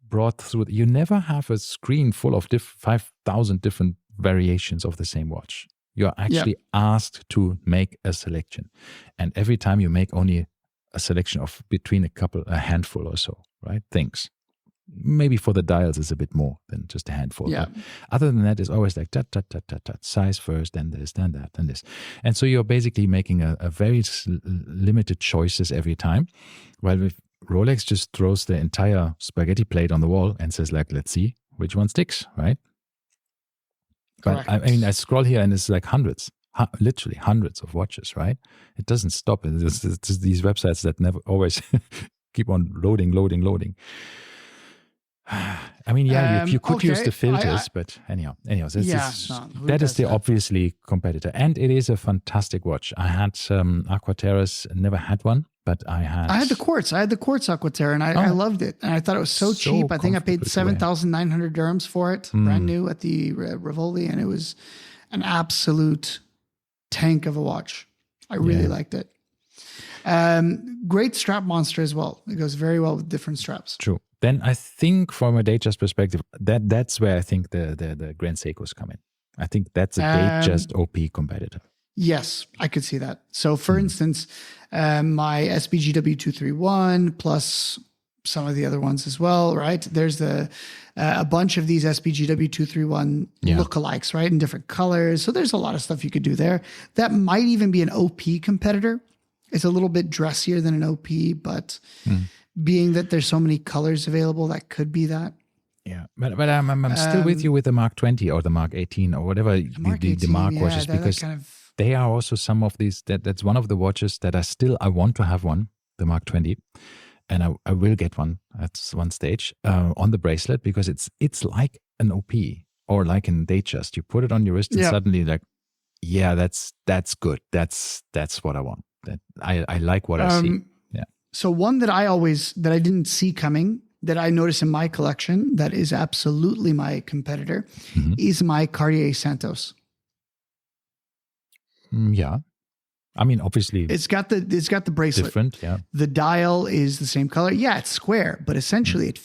brought through. You never have a screen full of 5,000 different variations of the same watch. You're actually asked to make a selection, and every time you make only a selection of between a handful or so, right? Things. Maybe for the dials is a bit more than just a handful. Yeah. But other than that, it's always like size first, then this, then that, then this. And so you're basically making a very limited choices every time. While if Rolex just throws the entire spaghetti plate on the wall and says, like, let's see which one sticks, right? Correct. But I mean, I scroll here and it's like literally hundreds of watches, right? It doesn't stop. It's these websites that never always keep on loading. I mean, you could use the filters, but anyhow, that is the obviously competitor, and it is a fantastic watch. I had Aquaterras, never had one, but I had the quartz. I had the quartz Aquaterra, and I loved it, and I thought it was so cheap. I think I paid 7,900 dirhams for it, brand new at the Rivoli, and it was an absolute tank of a watch. I really liked it. Great strap monster as well. It goes very well with different straps. True. Then I think from a Datejust perspective, that's where I think the Grand Seikos come in. I think that's a Datejust OP competitor. Yes, I could see that. So for instance, my SBGW 231 plus some of the other ones as well, right? There's a bunch of these SBGW 231 lookalikes, right? In different colors. So there's a lot of stuff you could do there. That might even be an OP competitor. It's a little bit dressier than an OP, but being that there's so many colors available, that could be that. Yeah, but I'm still with you with the Mark 20 or the Mark 18 or whatever the Mark watches, because they are also some of these. That's one of the watches that I want to have one, the Mark 20, and I will get one at one stage on the bracelet, because it's like an OP or like an Datejust. You put it on your wrist and suddenly that's good. That's what I want. That I like what I see. Yeah. So one that I didn't see coming, that I noticed in my collection, that is absolutely my competitor, is my Cartier Santos. Yeah. I mean, obviously it's got the bracelet. Different, yeah. The dial is the same color. Yeah, it's square, but essentially it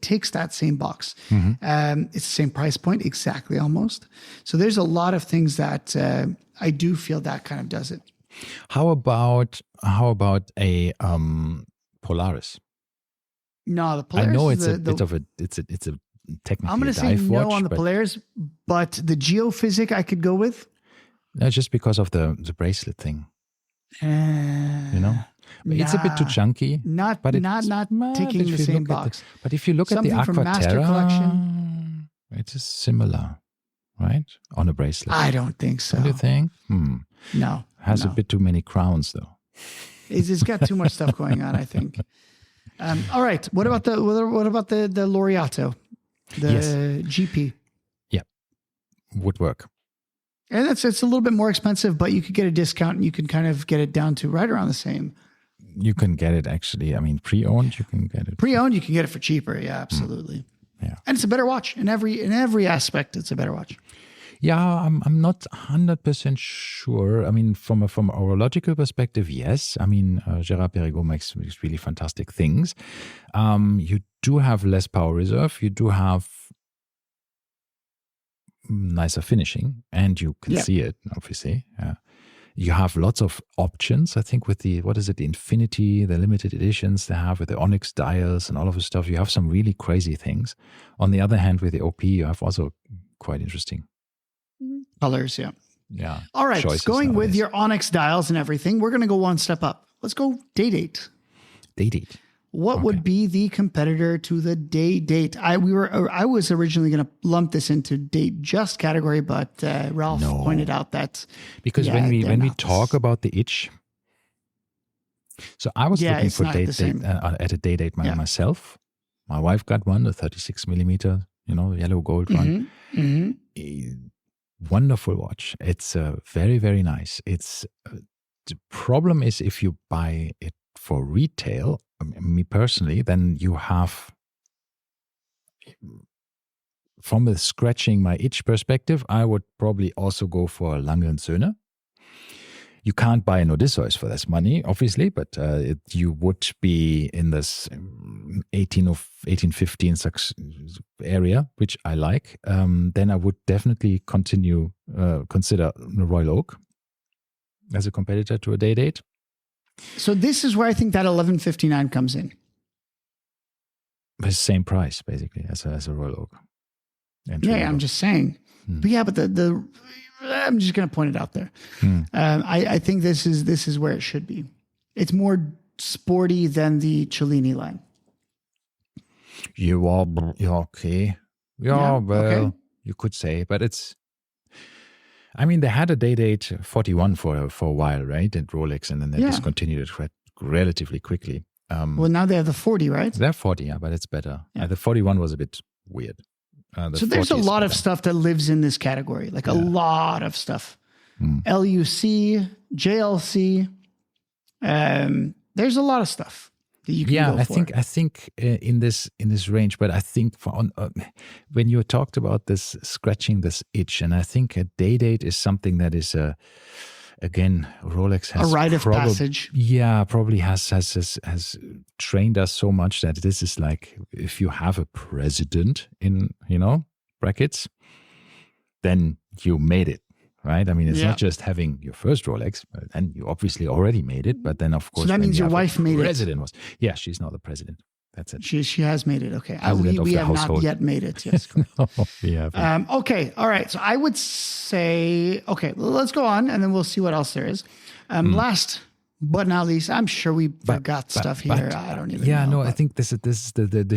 ticks that same box. It's the same price point, exactly, almost. So there's a lot of things that I do feel that kind of does it. How about a Polaris? No, the Polaris. I know it's it's a technically. I'm going to say no on the Polaris, but the Geophysic I could go with. No, just because of the bracelet thing. It's a bit too chunky. Not ticking the same box. But if you look at the Aquaterra, it is similar, right? On a bracelet. I don't think so. What do you think? No. Has a bit too many crowns, though. It's got too much stuff going on, I think. All right. What about the Laureato, the GP? Yeah, would work. And it's a little bit more expensive, but you could get a discount and you can kind of get it down to right around the same. You can get it actually. I mean, pre-owned, you can get it. Pre-owned, you can get it for cheaper. Yeah, absolutely. Yeah. And it's a better watch in every aspect. It's a better watch. Yeah, I'm not 100% sure. I mean, from a horological perspective, yes. I mean, Gérard Perregaux makes really fantastic things. You do have less power reserve. You do have nicer finishing, and you can see it, obviously. You have lots of options, I think, with the Infinity, the limited editions they have with the Onyx dials and all of the stuff. You have some really crazy things. On the other hand, with the OP, you have also quite interesting colors, yeah. All right, going nowadays. With your Onyx dials and everything, we're going to go one step up. Let's go day-date. Day-date. What would be the competitor to the day-date? I was originally going to lump this into date-just category, but Ralph pointed out that because when we talk about the itch, so I was looking for day-date at a day-date myself. My wife got one, the 36 millimeter, yellow gold one. Wonderful watch. It's very, very nice. It's the problem is if you buy it for retail, me personally, then you have, from the scratching my itch perspective, I would probably also go for Lange & Söhne. You can't buy an Odysseus for this money, obviously, but you would be in this 1815 area, which I like. Then I would definitely consider Royal Oak as a competitor to a day-date. So this is where I think that 1159 comes in. It's the same price, basically, as a Royal Oak. I'm just saying. But yeah, but the I'm just going to point it out there. I think this is where it should be. It's more sporty than the Cellini line. You are okay. You could say, but it's. I mean, they had a day-date 41 for a while, right, at Rolex, and then they discontinued it relatively quickly. Well, now they have the 40, right? They're 40, but it's better. The 41 was a bit weird. So there's a lot of stuff that lives in this category, like a lot of stuff. LUC, JLC. There's a lot of stuff that you can go for. I think in this range, but I think when you talked about this scratching this itch, and I think a day-date is something that is again, Rolex has a rite of passage. Yeah, probably has trained us so much that this is like, if you have a president in, brackets, then you made it, right? I mean, it's not just having your first Rolex, and you obviously already made it, but then of course, so that means your wife made it. President yeah, she's not the president. That's it. She has made it. Okay. We have not yet made it. Yes. No, we haven't. Okay. All right. So I would say, okay, let's go on and then we'll see what else there is. Last but not least, I'm sure we forgot stuff here. I don't even know. Yeah, no, I think this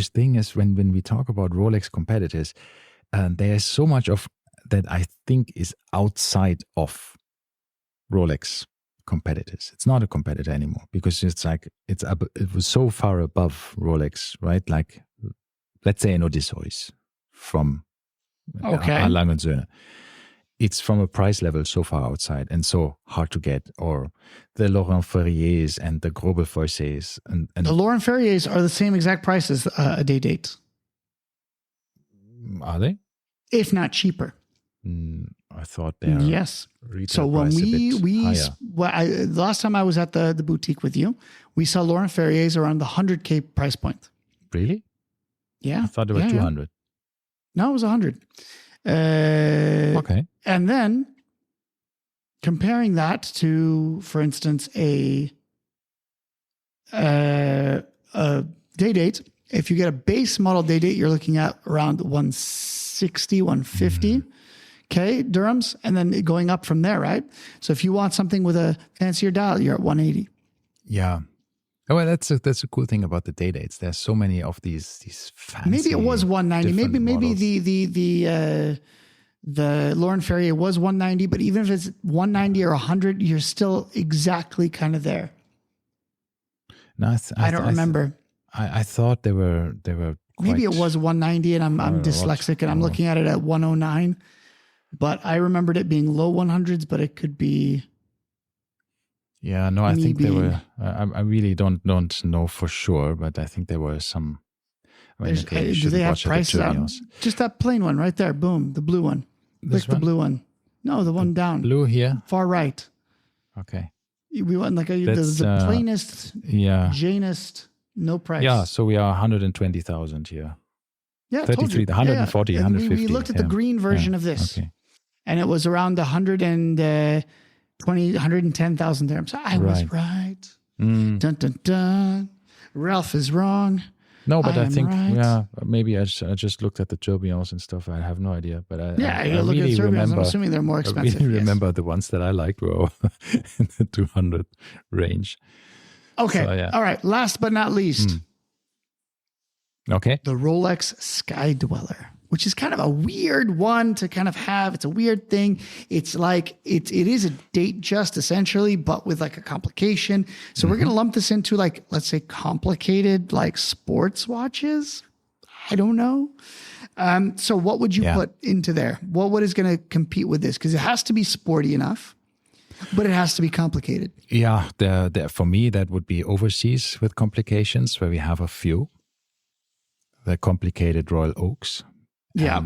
thing is when we talk about Rolex competitors, there is so much of that I think is outside of Rolex competitors. It's not a competitor anymore because it's like it was so far above Rolex, right? Like, let's say an Odysseus from Lange & Söhne. It's from a price level so far outside and so hard to get. Or the Laurent Ferriers and the Grobel Foissés. And the Laurent Ferriers are the same exact price as a day-date. Are they? If not cheaper. I thought they are. Yes. So when the last time I was at the boutique with you, we saw Laurent Ferriers around the 100K price point. Really? Yeah. I thought they were 200. No, it was 100. Okay. And then comparing that to, for instance, a day-date, if you get a base model day-date, you're looking at around 160, 150. Okay, dirhams, and then going up from there, right? So if you want something with a fancier dial, you're at 180. Yeah. Oh, well, that's a cool thing about the day dates. There's so many of these fancy. Maybe it was 190. Maybe models. the Laurent Ferrier was 190, but even if it's 190 or 100, you're still exactly kind of there. No, I don't remember. I thought they were. Maybe it was 190, and I'm dyslexic, and I'm looking at it at 109. but I remembered it being low 100s, but it could be. Yeah, no, I think there were. I really don't know for sure, but I think there were some. I mean, okay, do they have prices on? Just that plain one right there. Boom, the blue one. Click the blue one. No, the one down. Blue here. Far right. Okay. We want like the plainest, Janest, no price. Yeah, so we are 120,000 here. Yeah, 33, 140, yeah. 150. We looked at the green version of this, and it was around 110,000 dirhams. I was right. Dun, dun, dun. Ralph is wrong. No, but I think, maybe I just looked at the tourbillons and stuff. I have no idea. But I look really at tourbillons. remember, I'm assuming they're more expensive. I really remember the ones that I liked were in the 200 range. Okay. So, all right. Last but not least. Okay. The Rolex Sky Dweller, which is kind of a weird one to kind of have. It's a weird thing. It's like, it is a date just essentially, but with like a complication. So we're going to lump this into like, let's say complicated, like sports watches. I don't know. So what would you put into there? What is going to compete with this? Because it has to be sporty enough, but it has to be complicated. Yeah. For me, that would be overseas with complications where we have a few. The complicated Royal Oaks. Yeah.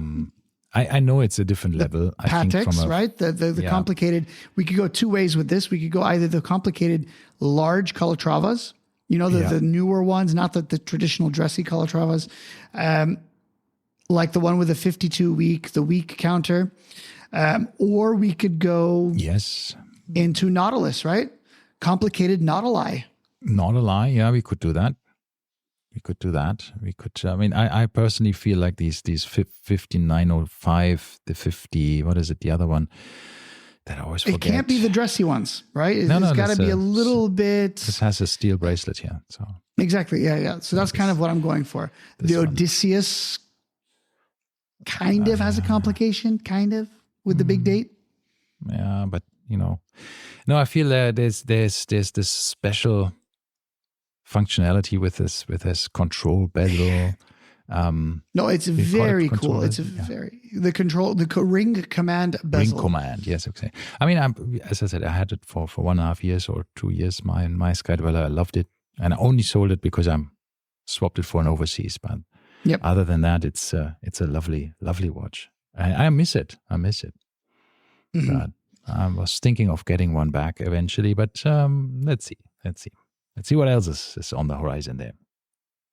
I know it's a different level. I think Pateks, right? The complicated, we could go two ways with this. We could go either the complicated large Calatravas, the newer ones, not the traditional dressy Calatravas, like the one with the 52-week, the week counter. Or we could go into Nautilus, right? Complicated Nautili. Nautili, yeah, we could do that. I mean, I personally feel like these 5905, the 50, what is it, the other one that I always forget. It can't be the dressy ones, right? It's got to be a little bit. This has a steel bracelet here. So exactly, yeah. So that's kind of what I'm going for. The Odysseus kind of has a complication, with the big date. Yeah, but no, I feel there's this special functionality with this control bezel. No, it's very cool. It's the ring command bezel. Ring command, yes, okay. I mean, as I said, I had it for 1.5 years or 2 years. My Sky Dweller, I loved it, and I only sold it because I swapped it for an overseas. But other than that, it's a lovely watch. I miss it. Mm-hmm. But I was thinking of getting one back eventually, but let's see. Let's see what else is on the horizon there.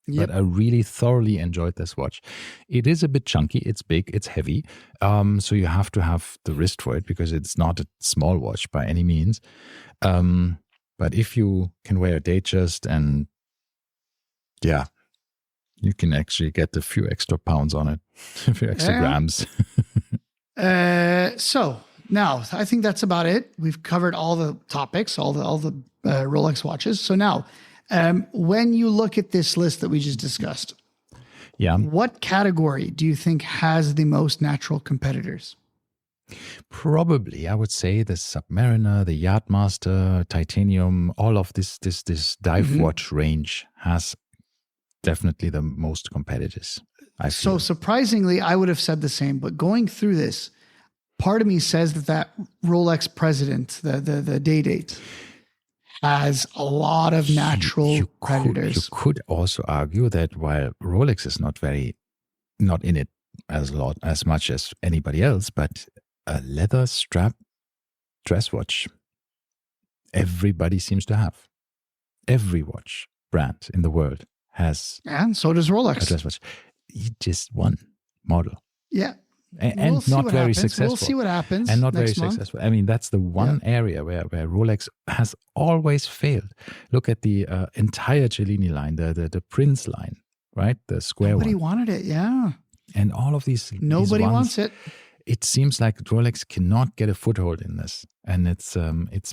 But I really thoroughly enjoyed this watch. It is a bit chunky. It's big. It's heavy. So you have to have the wrist for it because it's not a small watch by any means. But if you can wear a Datejust and you can actually get a few extra pounds on it, a few extra grams. So now I think that's about it. We've covered all the topics, all the Rolex watches. So now, when you look at this list that we just discussed, what category do you think has the most natural competitors? Probably, I would say the Submariner, the Yardmaster, Titanium, all of this dive watch range has definitely the most competitors. So surprisingly, I would have said the same, but going through this, part of me says that Rolex President, the date, has a lot of natural predators. You could also argue that while Rolex is not in it as much as anybody else, but a leather strap dress watch, everybody seems to have. Every watch brand in the world has. And so does Rolex. A dress watch. Just one model. Yeah. And not very successful. We'll see what happens. And not very successful. I mean, that's the one area where Rolex has always failed. Look at the entire Cellini line, the Prince line, right? The square Nobody one. wanted it, yeah. And all of these. Nobody wants it. It seems like Rolex cannot get a foothold in this, and it's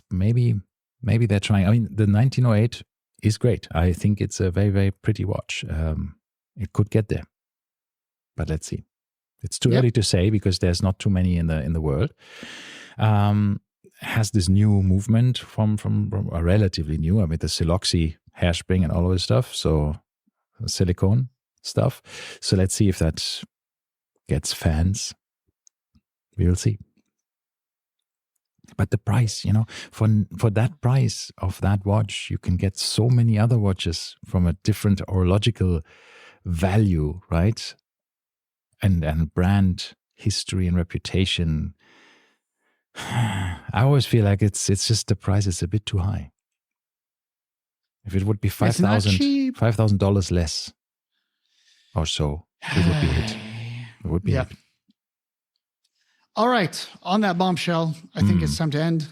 maybe they're trying. I mean, the 1908 is great. I think it's a very, very pretty watch. It could get there, but let's see. It's too early to say because there's not too many in the world. Has this new movement from a relatively new, I mean, the Siloxy hairspring and all of this stuff. So silicone stuff. So let's see if that gets fans. We'll see. But the price, for that price of that watch, you can get so many other watches from a different horological value, right? And brand history and reputation. I always feel like it's just the price is a bit too high. If it would be $5,000 less or so, it would be it. It would be it. All right. On that bombshell, I think it's time to end.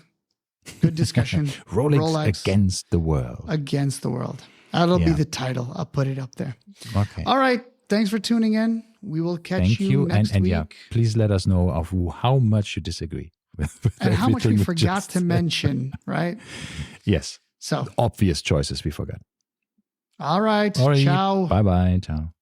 Good discussion. Rolex against the world. Against the world. That'll be the title. I'll put it up there. Okay. All right. Thanks for tuning in. We will catch you next week. And please let us know of how much you disagree with and how much we forgot to mention, right? Yes. So obvious choices we forgot. All right. Ciao. Bye-bye. Ciao.